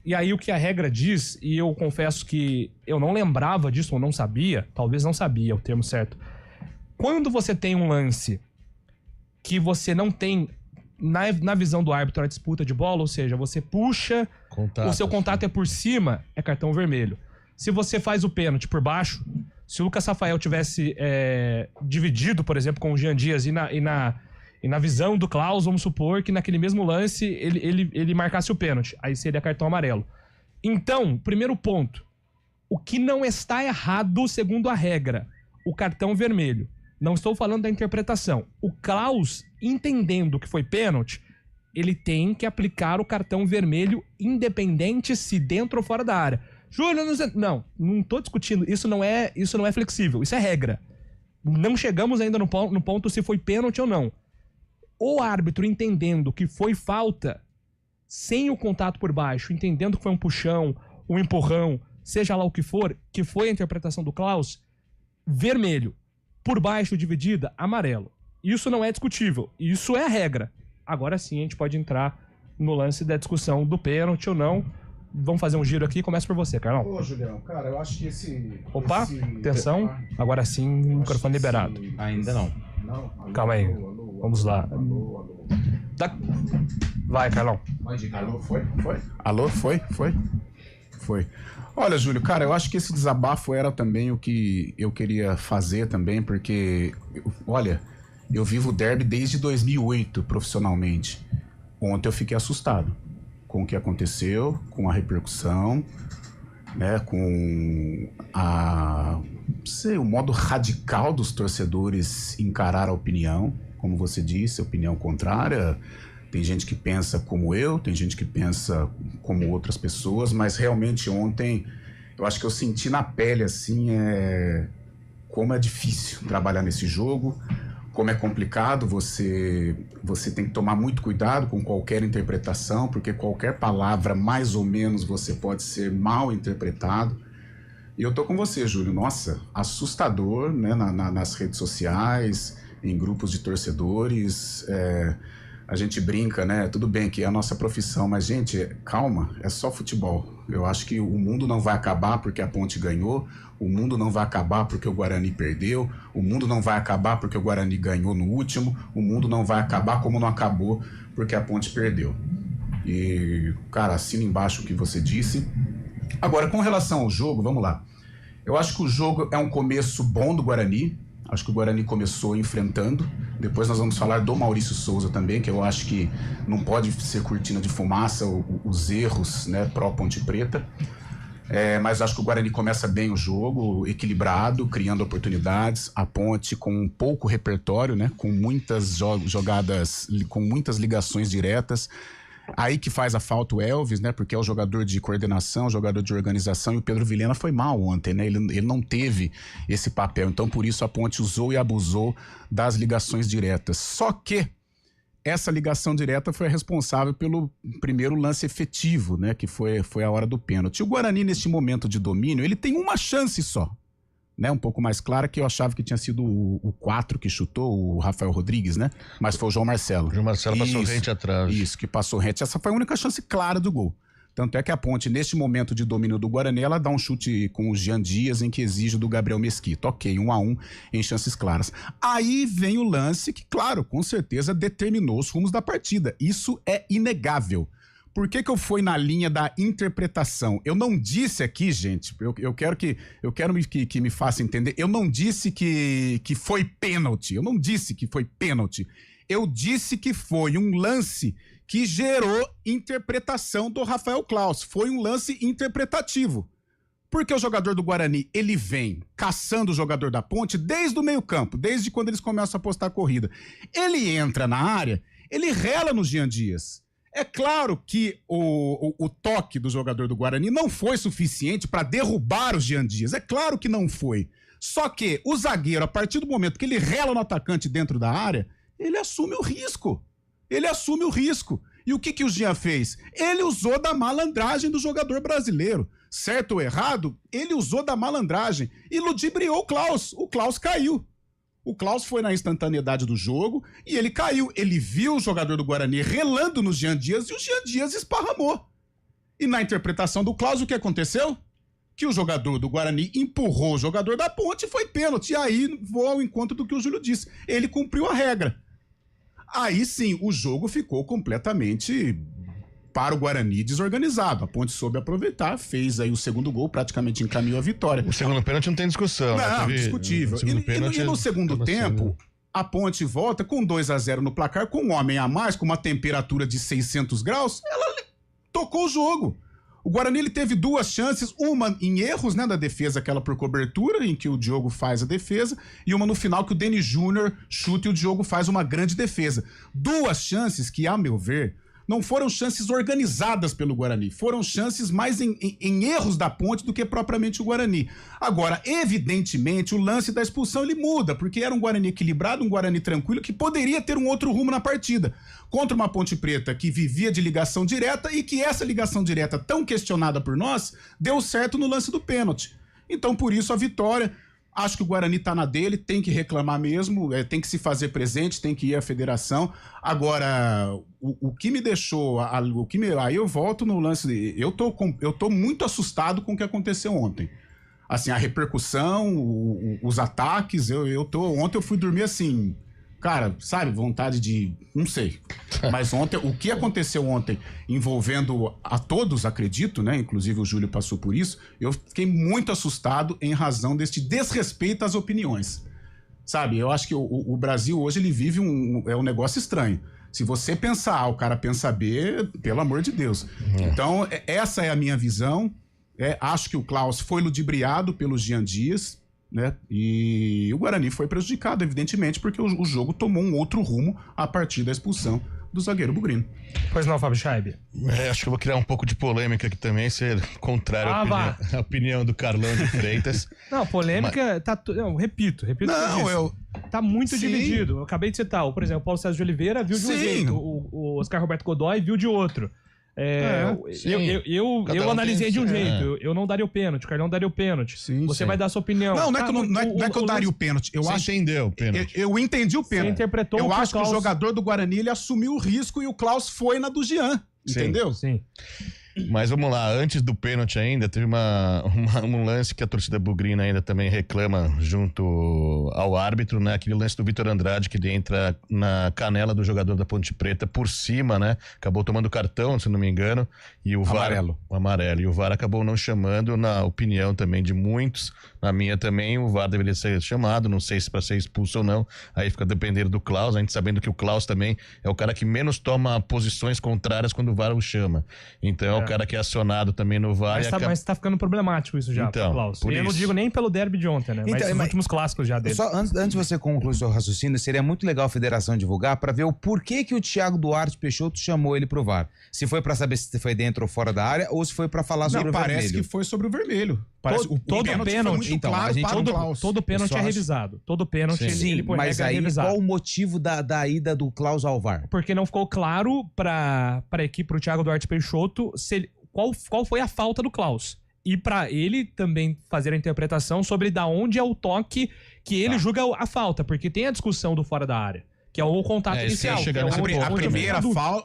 E aí o que a regra diz, e eu confesso que eu não lembrava disso ou não sabia, talvez não sabia o termo certo. Quando você tem um lance que você não tem na visão do árbitro a disputa de bola, ou seja, você puxa, o seu contato é por cima, é cartão vermelho. Se você faz o pênalti por baixo, se o Lucas Rafael tivesse dividido, por exemplo, com o Jean Dias e na visão do Klaus, vamos supor que naquele mesmo lance ele marcasse o pênalti, aí seria cartão amarelo. Então, primeiro ponto, o que não está errado segundo a regra, o cartão vermelho. Não estou falando da interpretação. O Klaus, entendendo que foi pênalti, ele tem que aplicar o cartão vermelho independente se dentro ou fora da área. Júlio, não tô discutindo. Isso não é flexível. Isso é regra. Não chegamos ainda no ponto se foi pênalti ou não. O árbitro entendendo que foi falta, sem o contato por baixo, entendendo que foi um puxão, um empurrão, seja lá o que for, que foi a interpretação do Klaus, vermelho. Por baixo dividida, amarelo. Isso não é discutível. Isso é a regra. Agora sim a gente pode entrar no lance da discussão do pênalti ou não. Vamos fazer um giro aqui. Começa por você, Carlão. Ô, Julião, cara, eu acho que Opa, atenção. Agora sim, microfone liberado. Ainda não. Calma aí. Vamos lá. Vai, Carlão. Alô, foi? Alô, foi? Foi. Olha, Júlio, cara, eu acho que esse desabafo era também o que eu queria fazer também, porque, olha, eu vivo o derby desde 2008 profissionalmente. Ontem eu fiquei assustado com o que aconteceu, com a repercussão, né, com o modo radical dos torcedores encarar a opinião, como você disse, opinião contrária. Tem gente que pensa como eu, tem gente que pensa como outras pessoas, mas realmente ontem eu acho que eu senti na pele assim como é difícil trabalhar nesse jogo, como é complicado, você tem que tomar muito cuidado com qualquer interpretação, porque qualquer palavra mais ou menos você pode ser mal interpretado. E eu tô com você, Júlio, nossa, assustador, né, nas redes sociais, em grupos de torcedores. A gente brinca, né? Tudo bem que é a nossa profissão, mas, gente, calma, é só futebol. Eu acho que o mundo não vai acabar porque a Ponte ganhou, o mundo não vai acabar porque o Guarani perdeu, o mundo não vai acabar porque o Guarani ganhou no último, o mundo não vai acabar como não acabou porque a Ponte perdeu. E, cara, assina embaixo o que você disse. Agora, com relação ao jogo, vamos lá. Eu acho que o jogo é um começo bom do Guarani. Acho que o Guarani começou enfrentando. Depois nós vamos falar do Maurício Souza também, que eu acho que não pode ser cortina de fumaça os erros, né, pró-Ponte Preta. Mas acho que o Guarani começa bem o jogo, equilibrado, criando oportunidades. A Ponte com um pouco repertório, né, com muitas jogadas, com muitas ligações diretas. Aí que faz a falta o Elvis, né? Porque é o jogador de coordenação, jogador de organização, e o Pedro Vilhena foi mal ontem, né? Ele não teve esse papel. Então, por isso, a Ponte usou e abusou das ligações diretas. Só que essa ligação direta foi a responsável pelo primeiro lance efetivo, né? Que foi a hora do pênalti. O Guarani, neste momento de domínio, ele tem uma chance só, né, um pouco mais clara, que eu achava que tinha sido o 4 que chutou, o Rafael Rodrigues, né? Mas foi o João Marcelo. O João Marcelo passou rente atrás. Isso, que passou rente. Essa foi a única chance clara do gol. Tanto é que a Ponte, neste momento de domínio do Guarani, ela dá um chute com o Jean Dias, em que exige do Gabriel Mesquita. Ok, 1-1 em chances claras. Aí vem o lance que, claro, com certeza determinou os rumos da partida. Isso é inegável. Por que eu fui na linha da interpretação? Eu não disse aqui, gente, eu quero que me faça entender, eu não disse que foi pênalti, eu não disse que foi pênalti, eu disse que foi um lance que gerou interpretação do Rafael Klaus, foi um lance interpretativo. Porque o jogador do Guarani, ele vem caçando o jogador da Ponte desde o meio campo, desde quando eles começam a postar a corrida. Ele entra na área, ele rela no Jean Dias. É claro que o toque do jogador do Guarani não foi suficiente para derrubar o Jean Dias. É claro que não foi. Só que o zagueiro, a partir do momento que ele rela no atacante dentro da área, ele assume o risco. E o que o Jean fez? Ele usou da malandragem do jogador brasileiro. Certo ou errado, ele usou da malandragem e ludibriou o Klaus. O Klaus caiu. O Klaus foi na instantaneidade do jogo e ele caiu. Ele viu o jogador do Guarani relando no Jean Dias e o Jean Dias esparramou. E na interpretação do Klaus, o que aconteceu? Que o jogador do Guarani empurrou o jogador da Ponte e foi pênalti. E aí, vou ao encontro do que o Júlio disse. Ele cumpriu a regra. Aí sim, o jogo ficou completamente para o Guarani desorganizado. A Ponte soube aproveitar, fez aí o segundo gol, praticamente encaminhou a vitória. O segundo pênalti não tem discussão. Não, discutível. E no segundo tempo, a Ponte volta com 2-0 no placar, com um homem a mais, com uma temperatura de 600 graus, ela tocou o jogo. O Guarani ele teve duas chances, uma em erros, né, da defesa, aquela por cobertura, em que o Diogo faz a defesa, e uma no final que o Denis Júnior chuta e o Diogo faz uma grande defesa. Duas chances que, a meu ver, não foram chances organizadas pelo Guarani, foram chances mais em erros da Ponte do que propriamente o Guarani. Agora, evidentemente, o lance da expulsão ele muda, porque era um Guarani equilibrado, um Guarani tranquilo, que poderia ter um outro rumo na partida. Contra uma Ponte Preta que vivia de ligação direta e que essa ligação direta, tão questionada por nós, deu certo no lance do pênalti. Então, por isso, a vitória. Acho que o Guarani tá na dele, tem que reclamar mesmo, tem que se fazer presente, tem que ir à federação. Agora, o que me deixou, aí eu volto no lance, eu tô muito assustado com o que aconteceu ontem. Assim, a repercussão, os ataques, ontem eu fui dormir assim, cara, sabe, vontade de, não sei. Mas ontem, o que aconteceu ontem envolvendo a todos, acredito, né? Inclusive o Júlio passou por isso. Eu fiquei muito assustado em razão deste desrespeito às opiniões. Sabe, eu acho que o Brasil hoje ele vive um negócio estranho. Se você pensar A, o cara pensa B, pelo amor de Deus. Então, essa é a minha visão. Acho que o Klaus foi ludibriado pelo Jean Dias, né? E o Guarani foi prejudicado, evidentemente, porque o jogo tomou um outro rumo a partir da expulsão do zagueiro Bugrino. Pois não, Fábio Scheibe. Acho que eu vou criar um pouco de polêmica aqui também, ser contrário à opinião do Carlão de Freitas. Não, polêmica, repito. Não, tá muito dividido. Eu acabei de citar, por exemplo, o Paulo César de Oliveira viu de um jeito, o Oscar Roberto Godoy viu de outro. Eu analisei de um jeito. Eu não daria o pênalti, o Carlão daria o pênalti. Você vai dar a sua opinião. Não é que eu daria o pênalti. Você entendeu o pênalti. Eu entendi o pênalti. Você interpretou. Eu acho que o jogador do Guarani ele assumiu o risco e o Klaus foi na do Jean. Entendeu? Sim. Mas vamos lá, antes do pênalti ainda, teve um lance que a torcida bugrina ainda também reclama junto ao árbitro, né? Aquele lance do Vitor Andrade que ele entra na canela do jogador da Ponte Preta por cima, né? Acabou tomando cartão, se não me engano, e o VAR... Amarelo. E o VAR acabou não chamando, na opinião também de muitos, na minha também, o VAR deveria ser chamado, não sei se para ser expulso ou não, aí fica dependendo do Klaus, a gente sabendo que o Klaus também é o cara que menos toma posições contrárias quando o VAR o chama. Então, o cara que é acionado também no VAR... Mas tá ficando problemático isso já, então, Klaus. Eu não digo nem pelo derby de ontem, né? Mas os últimos clássicos já dele. Só antes de você concluir seu raciocínio, seria muito legal a federação divulgar para ver o porquê que o Thiago Duarte Peixoto chamou ele pro VAR. Se foi para saber se foi dentro ou fora da área ou se foi para falar sobre o vermelho. Parece que foi sobre o vermelho. Todo pênalti, então, todo pênalti é revisado. Todo pênalti ele mas aí revisado. Qual o motivo da ida do Klaus ao VAR? Porque não ficou claro para a equipe, pro Thiago Duarte Peixoto, qual foi a falta do Klaus. E para ele também fazer a interpretação sobre da onde é o toque que ele julga a falta, porque tem a discussão do fora da área, que é o contato inicial.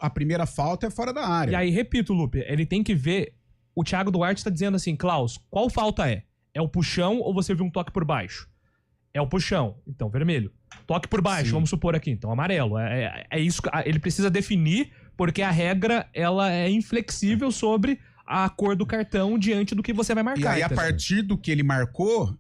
A primeira falta é fora da área. E aí, repito, Lupe, ele tem que ver. O Thiago Duarte tá dizendo assim, Klaus, qual falta é? É o puxão ou você viu um toque por baixo? É o puxão, então vermelho. Toque por baixo, vamos supor aqui, então amarelo. É isso, ele precisa definir, porque a regra ela é inflexível sobre a cor do cartão diante do que você vai marcar. E aí, a partir do que ele marcou,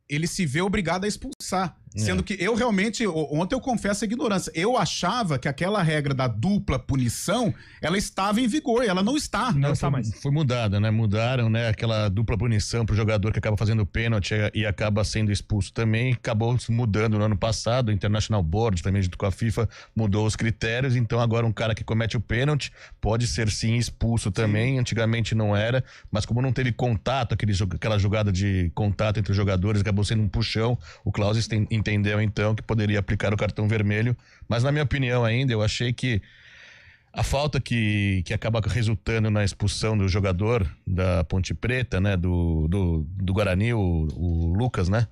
ele se vê obrigado a expulsar. Sendo que eu realmente, ontem eu confesso a ignorância, eu achava que aquela regra da dupla punição, ela estava em vigor, e ela não está. Não está mais. Foi mudada, né? Mudaram, né? Aquela dupla punição pro jogador que acaba fazendo pênalti e acaba sendo expulso também, acabou mudando no ano passado, o International Board, também junto com a FIFA, mudou os critérios, então agora um cara que comete o pênalti pode ser sim expulso também, antigamente não era, mas como não teve contato, aquela jogada de contato entre os jogadores, acabou sendo um puxão, o Claus entendeu então que poderia aplicar o cartão vermelho, mas na minha opinião ainda, eu achei que a falta que acaba resultando na expulsão do jogador da Ponte Preta, né, do Guarani, o Lucas, né,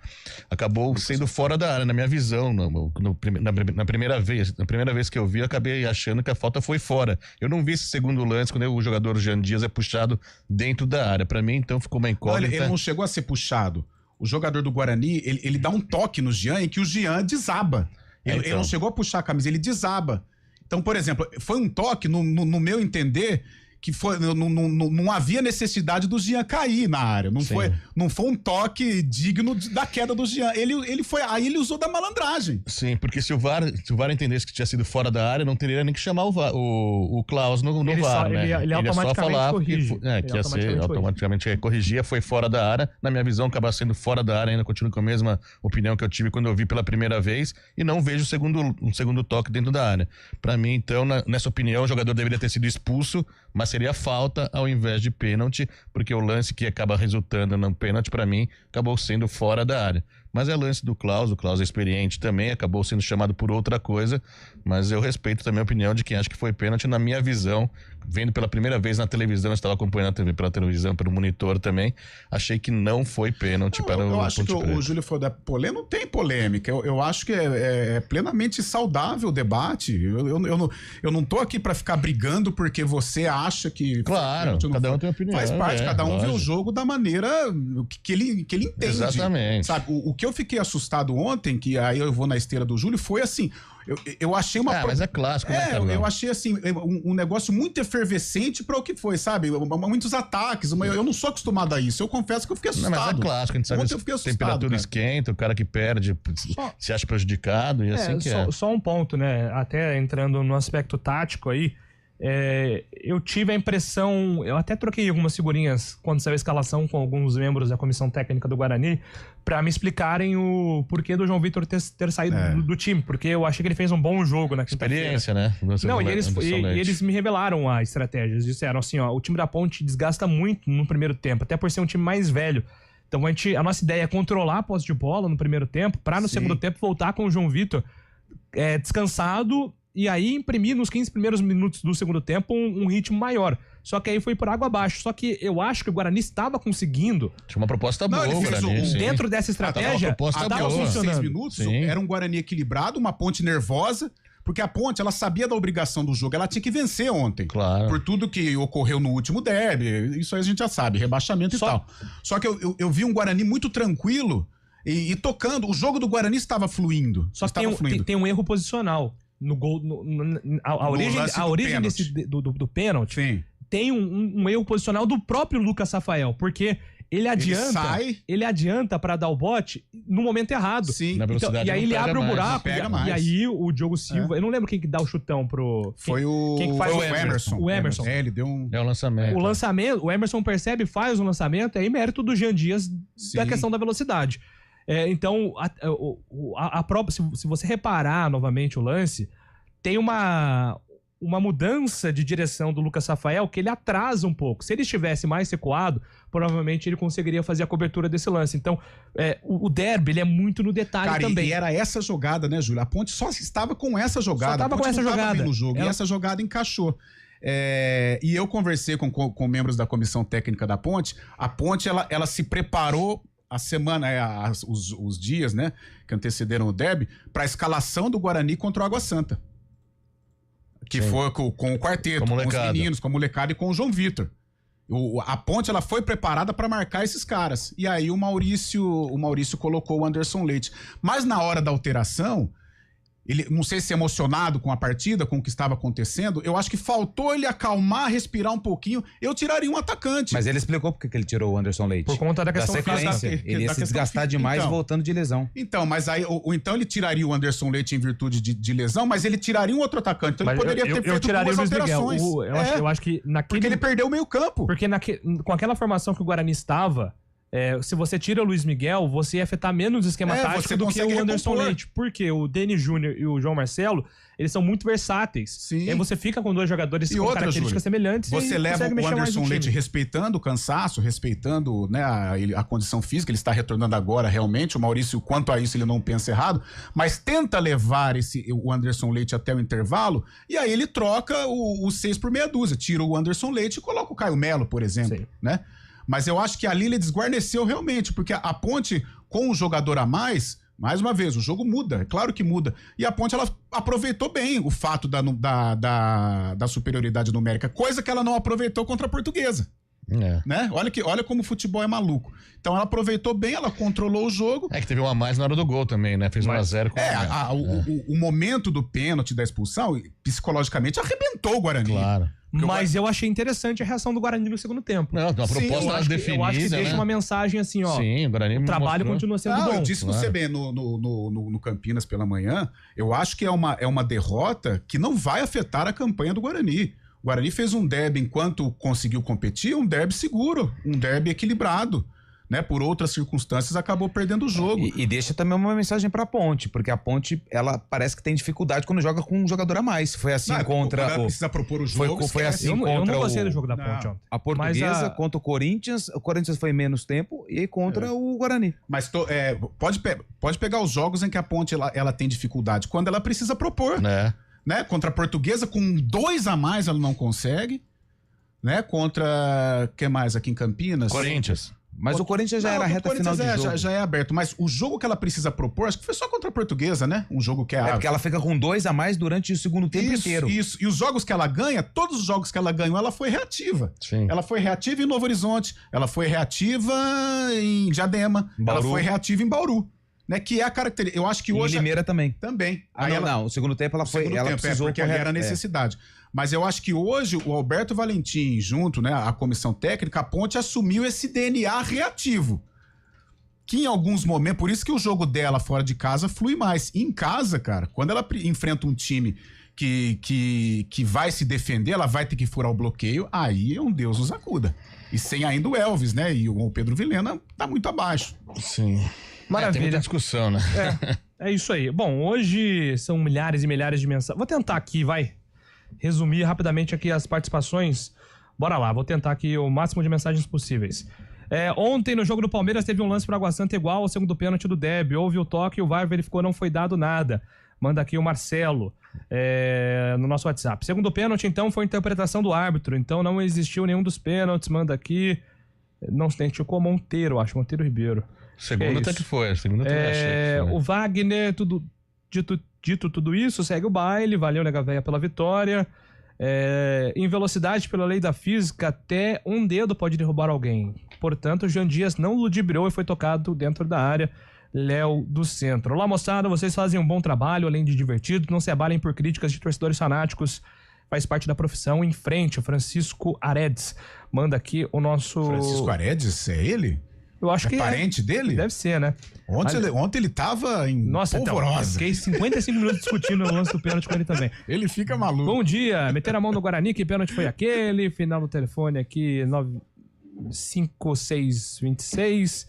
acabou sendo fora da área, na minha visão, na primeira vez que eu vi, eu acabei achando que a falta foi fora. Eu não vi esse segundo lance quando o jogador Jean Dias é puxado dentro da área. Para mim, então, ficou uma incógnita. Ele não chegou a ser puxado. O jogador do Guarani, ele dá um toque no Jean em que o Jean desaba. Ele não chegou a puxar a camisa, ele desaba. Então, por exemplo, foi um toque, no meu entender, que foi, não havia necessidade do Jean cair na área. Não foi um toque digno da queda do Jean. Aí ele usou da malandragem. Sim, porque se o VAR entendesse que tinha sido fora da área, não teria nem que chamar o Klaus no VAR, né? Ele automaticamente corrige. Automaticamente corrigia, foi fora da área. Na minha visão, acaba sendo fora da área, ainda continuo com a mesma opinião que eu tive quando eu vi pela primeira vez, e não vejo um segundo toque dentro da área. Pra mim, então, nessa opinião, o jogador deveria ter sido expulso, mas seria falta ao invés de pênalti, porque o lance que acaba resultando no pênalti, para mim, acabou sendo fora da área. Mas é lance do Klaus, o Klaus é experiente também, acabou sendo chamado por outra coisa, mas eu respeito também a opinião de quem acha que foi pênalti. Na minha visão, vendo pela primeira vez na televisão, eu estava acompanhando pela televisão, pelo monitor também, achei que não foi pênalti para o Eu acho que o Júlio foi da polêmica, não tem polêmica, eu acho que é plenamente saudável o debate. Eu não tô aqui para ficar brigando porque você acha que... Claro, cada um tem opinião. Faz parte, cada um vê o jogo da maneira que ele entende. Exatamente. Sabe, o que eu fiquei assustado ontem, que aí eu vou na esteira do Júlio, foi assim, eu achei uma... mas é clássico, né, Carlão? Eu achei assim, um negócio muito efervescente para o que foi, sabe? Muitos ataques, eu não sou acostumado a isso, eu confesso que eu fiquei assustado. Não, mas é clássico, a gente sabe ontem eu fiquei assustado, temperatura cara. esquenta, o cara que perde se acha prejudicado, e assim que é. Só um ponto, né? Até entrando no aspecto tático aí, eu tive a impressão, eu até troquei algumas figurinhas quando saiu a escalação com alguns membros da comissão técnica do Guarani para me explicarem o porquê do João Vitor ter saído do time, porque eu achei que ele fez um bom jogo na quinta-feira. Experiência, né? Não, e eles me revelaram a estratégia. Eles disseram assim, ó, o time da Ponte desgasta muito no primeiro tempo, até por ser um time mais velho. Então a nossa ideia é controlar a posse de bola no primeiro tempo, para no segundo tempo voltar com o João Vitor descansado, e aí imprimir nos 15 primeiros minutos do segundo tempo um ritmo maior. Só que aí foi por água abaixo. Só que eu acho que o Guarani estava conseguindo... Tinha uma proposta boa, ele fez Guarani, dentro dessa estratégia, estava funcionando. 6 minutos, era um Guarani equilibrado, uma Ponte nervosa, porque a Ponte, ela sabia da obrigação do jogo, ela tinha que vencer ontem. Claro. Por tudo que ocorreu no último derby, isso aí a gente já sabe, rebaixamento e tal. Só que eu vi um Guarani muito tranquilo e tocando. O jogo do Guarani estava fluindo. Só que tem um erro posicional. No gol, a origem do pênalti. Sim. Tem um erro posicional do próprio Lucas Rafael, porque ele adianta para dar o bote no momento errado. Sim. Então, e aí ele abre o buraco, e aí o Diogo Silva, eu não lembro quem que dá o chutão pro... Foi o Emerson. O Emerson. Ele deu um... É o lançamento. O Emerson percebe, faz o lançamento, aí mérito do Jean Dias da questão da velocidade. Então, a própria, se você reparar novamente o lance, tem uma mudança de direção do Lucas Rafael que ele atrasa um pouco. Se ele estivesse mais recuado, provavelmente ele conseguiria fazer a cobertura desse lance. Então, o derby, ele é muito no detalhe também. E era essa jogada, né, Júlio? A Ponte só estava com essa jogada. Só estava com essa jogada. No jogo, e essa jogada encaixou. E eu conversei com membros da comissão técnica da Ponte. A Ponte, ela se preparou a semana, os dias, né, que antecederam o derby, para a escalação do Guarani contra o Água Santa. Que foi com o quarteto, com os meninos, com a molecada e com o João Vitor. A Ponte, ela foi preparada para marcar esses caras. E aí o Maurício colocou o Anderson Leite. Mas na hora da alteração, Ele, não sei se emocionado com a partida, com o que estava acontecendo, eu acho que faltou ele acalmar, respirar um pouquinho. Eu tiraria um atacante. Mas ele explicou por que ele tirou o Anderson Leite. Por conta da questão sequência. Ele ia se desgastar demais voltando de lesão. Então, mas aí, então ele tiraria o Anderson Leite em virtude de lesão, mas ele tiraria um outro atacante. Então mas ele poderia ter feito duas alterações. Eu acho que naquele... Porque ele perdeu o meio campo. Porque com aquela formação que o Guarani estava... se você tira o Luiz Miguel, você ia afetar menos o esquema tático do que o Anderson Leite. Porque o Denis Júnior e o João Marcelo, eles são muito versáteis. Sim. E aí você fica com dois jogadores com características semelhantes. Você leva o Anderson Leite respeitando o cansaço, respeitando, né, a condição física, ele está retornando agora realmente. O Maurício, quanto a isso, ele não pensa errado, mas tenta levar o Anderson Leite até o intervalo, e aí ele troca o 6 por meia dúzia. Tira o Anderson Leite e coloca o Caio Melo, por exemplo, né? Mas eu acho que ali ele desguarneceu realmente, porque a Ponte, com um jogador a mais uma vez, o jogo muda, é claro que muda. E a Ponte, ela aproveitou bem o fato da superioridade numérica, coisa que ela não aproveitou contra a Portuguesa. Né? Olha como o futebol é maluco. Então ela aproveitou bem, ela controlou o jogo. É que teve um a mais na hora do gol também, né? Fez 1-0 com o momento do pênalti, da expulsão, psicologicamente arrebentou o Guarani. Claro. Mas eu achei interessante a reação do Guarani no segundo tempo. Não, uma proposta definida. Eu acho que deixa uma mensagem assim, ó. Sim, o Guarani o trabalho continua sendo bom. Eu disse no CB, no Campinas pela manhã, eu acho que é uma derrota que não vai afetar a campanha do Guarani. O Guarani fez um derby enquanto conseguiu competir, um derby seguro, um derby equilibrado. Né, por outras circunstâncias, acabou perdendo o jogo. E deixa também uma mensagem pra Ponte, porque a Ponte, ela parece que tem dificuldade quando joga com um jogador a mais. Foi assim contra ela precisa propor o jogo. Foi assim eu contra não gostei do jogo da Ponte ontem. A Portuguesa contra o Corinthians foi menos tempo, e contra o Guarani. Mas pode pegar os jogos em que a Ponte ela tem dificuldade, quando ela precisa propor. Né? Contra a Portuguesa, com 2 a mais, ela não consegue. Né? Contra, que mais aqui em Campinas? Corinthians. Mas o Corinthians já era a reta final de jogo. Já é aberto, mas o jogo que ela precisa propor, acho que foi só contra a Portuguesa, né? Um jogo que porque ela fica com 2 a mais durante o segundo tempo inteiro. Isso, e os jogos que ela ganha, todos os jogos que ela ganhou, ela foi reativa. Sim. Ela foi reativa em Novo Horizonte, ela foi reativa em Diadema, ela foi reativa em Bauru. Né, que é a característica. Eu acho que hoje. Em Limeira também. Também. Aí o segundo tempo ela foi. Ela precisou porque era a necessidade. Mas eu acho que hoje o Alberto Valentim, junto, né, a comissão técnica, a Ponte assumiu esse DNA reativo. Que em alguns momentos. Por isso que o jogo dela fora de casa flui mais. Em casa, cara, quando ela enfrenta um time que vai se defender, ela vai ter que furar o bloqueio, aí é um Deus nos acuda. E sem ainda o Elvis, né? E o Pedro Vilhena tá muito abaixo. Sim. Maravilha. Tem muita discussão, né? É isso aí. Bom, hoje são milhares e milhares de mensagens. Vou tentar aqui, resumir rapidamente aqui as participações. Bora lá, vou tentar aqui o máximo de mensagens possíveis. Ontem, no jogo do Palmeiras, teve um lance pro Água Santa igual ao segundo pênalti do Deb. Houve o toque e o VAR verificou, não foi dado nada. Manda aqui o Marcelo no nosso WhatsApp. Segundo pênalti, então, foi interpretação do árbitro. Então, não existiu nenhum dos pênaltis. Manda aqui. Não se identificou Monteiro, acho. Monteiro Ribeiro. Segundo até que foi. Segundo até achei que foi. O Wagner, dito tudo isso, segue o baile. Valeu, Nega Véia, pela vitória. Em velocidade, pela lei da física, até um dedo pode derrubar alguém. Portanto, o Jean Dias não ludibriou e foi tocado dentro da área. Léo do Centro. Olá, moçada, vocês fazem um bom trabalho, além de divertido. Não se abalem por críticas de torcedores fanáticos. Faz parte da profissão. Em frente, o Francisco Aredes. Manda aqui o nosso... Francisco Aredes, é ele? Eu acho que parente dele? Deve ser, né? Ontem ele tava em polvorosa. Então, fiquei 55 minutos discutindo o lance do pênalti com ele também. Ele fica maluco. Bom dia, meter a mão no Guarani, que pênalti foi aquele? Final do telefone aqui, 5626.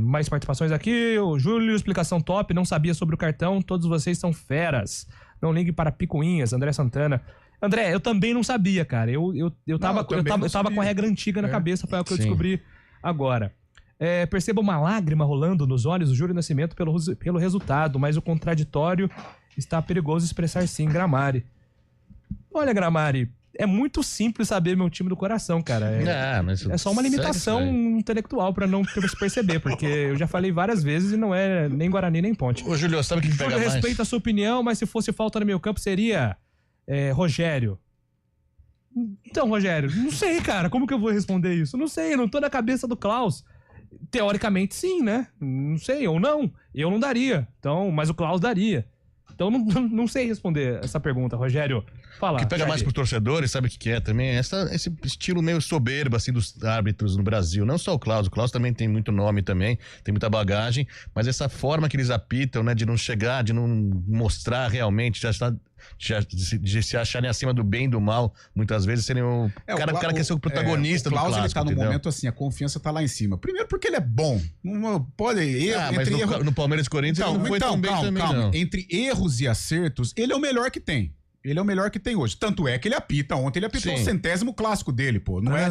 Mais participações aqui. O Júlio, explicação top, não sabia sobre o cartão, todos vocês são feras. Não ligue para picuinhas, André Santana. André, eu também não sabia, cara. Eu tava com a regra antiga na cabeça, foi o que eu descobri agora. Perceba uma lágrima rolando nos olhos do Júlio Nascimento pelo resultado, mas o contraditório está perigoso expressar sim, Gramari. Olha, Gramari, é muito simples saber meu time do coração, cara. É só uma limitação intelectual pra não perceber, porque eu já falei várias vezes e não é nem Guarani nem Ponte. Ô, Júlio, sabe o que pega mais? Eu respeito a sua opinião, mas se fosse falta no meu campo seria Rogério. Então, Rogério, não sei, cara. Como que eu vou responder isso? Não sei, eu não tô na cabeça do Klaus. Teoricamente, sim, né? Não sei, ou não. Eu não daria. Então, mas o Klaus daria. Então não sei responder essa pergunta, Rogério. Fala. O que pega mais pro torcedor, e sabe o que é também? Esse estilo meio soberbo, assim, dos árbitros no Brasil. Não só o Klaus também tem muito nome também, tem muita bagagem, mas essa forma que eles apitam, né, de não chegar, de não mostrar realmente, de se acharem acima do bem e do mal, muitas vezes serem o cara quer ser o protagonista do clássico. Ele tá no momento assim, a confiança tá lá em cima. Primeiro porque ele é bom. Não pode mas no Palmeiras e Corinthians ele não foi tão bem também, não. Entre erros e acertos, ele é o melhor que tem. Ele é o melhor que tem hoje. Tanto é que ele apita. Ontem ele apitou o 100º clássico dele, pô. Não é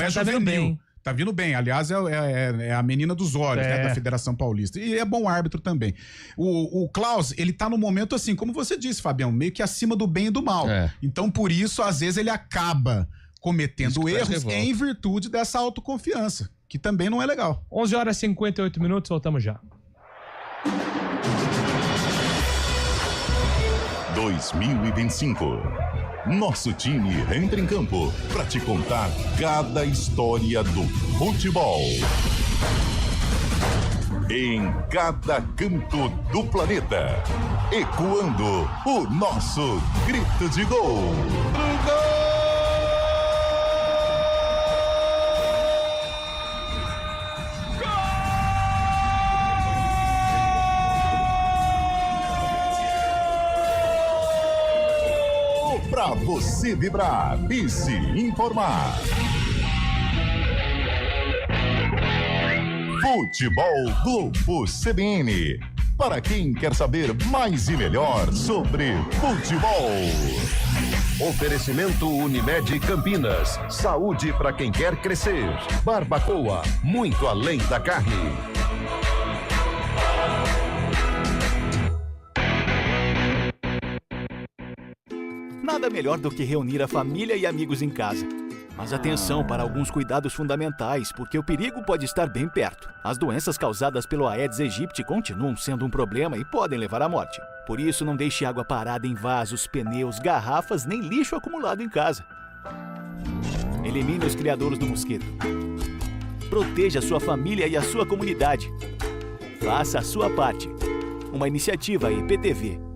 juvenil. Tá vindo bem. Aliás, é a menina dos olhos, né, da Federação Paulista. E é bom árbitro também. O Klaus, ele tá no momento assim, como você disse, Fabião, meio que acima do bem e do mal. Então, por isso, às vezes, ele acaba cometendo erros em virtude dessa autoconfiança, que também não é legal. 11h58, voltamos já. 2025. Nosso time entra em campo para te contar cada história do futebol. Em cada canto do planeta, ecoando o nosso grito de gol. Para você vibrar e se informar. Futebol Globo CBN. Para quem quer saber mais e melhor sobre futebol. Oferecimento Unimed Campinas. Saúde para quem quer crescer. Barbacoa, muito além da carne. Nada melhor do que reunir a família e amigos em casa. Mas atenção para alguns cuidados fundamentais, porque o perigo pode estar bem perto. As doenças causadas pelo Aedes aegypti continuam sendo um problema e podem levar à morte. Por isso, não deixe água parada em vasos, pneus, garrafas, nem lixo acumulado em casa. Elimine os criadouros do mosquito. Proteja a sua família e a sua comunidade. Faça a sua parte. Uma iniciativa IPTV.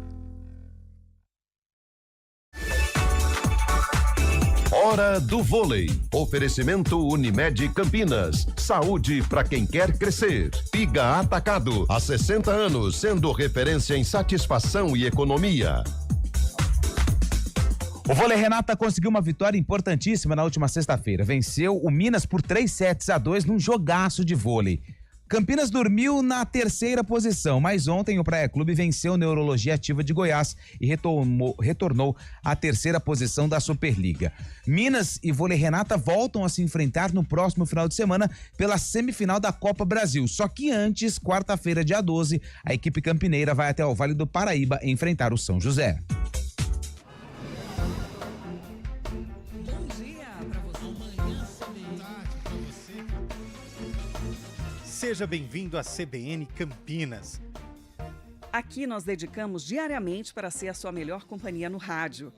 Hora do vôlei. Oferecimento Unimed Campinas. Saúde para quem quer crescer. Piga Atacado. Há 60 anos, sendo referência em satisfação e economia. O Vôlei Renata conseguiu uma vitória importantíssima na última sexta-feira. Venceu o Minas por 3-2 num jogaço de vôlei. Campinas dormiu na terceira posição, mas ontem o Praia Clube venceu a Neurologia Ativa de Goiás e retornou à terceira posição da Superliga. Minas e Vôlei Renata voltam a se enfrentar no próximo final de semana pela semifinal da Copa Brasil. Só que antes, quarta-feira, dia 12, a equipe campineira vai até o Vale do Paraíba enfrentar o São José. Seja bem-vindo à CBN Campinas. Aqui nós dedicamos diariamente para ser a sua melhor companhia no rádio.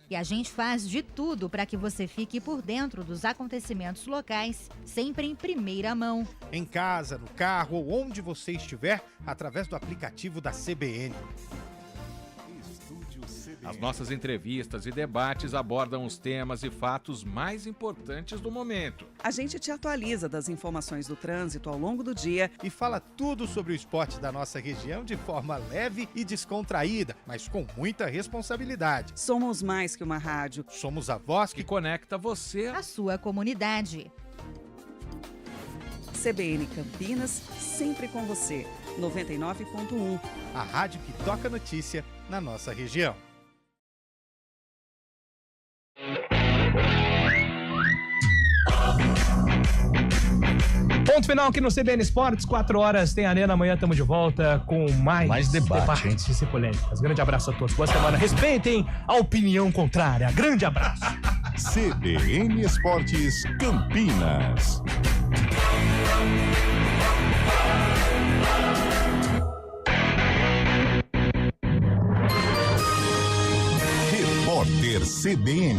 E a gente faz de tudo para que você fique por dentro dos acontecimentos locais, sempre em primeira mão. Em casa, no carro ou onde você estiver, através do aplicativo da CBN. As nossas entrevistas e debates abordam os temas e fatos mais importantes do momento. A gente te atualiza das informações do trânsito ao longo do dia e fala tudo sobre o esporte da nossa região de forma leve e descontraída, mas com muita responsabilidade. Somos mais que uma rádio. Somos a voz que conecta você à sua comunidade. CBN Campinas, sempre com você. 99.1. A rádio que toca notícia na nossa região. Ponto final aqui no CBN Esportes, 4 horas, tem Arena, amanhã estamos de volta com mais debates e polêmicas. Grande abraço a todos, boa semana, respeitem a opinião contrária, grande abraço. CBN Esportes Campinas. Repórter CBN.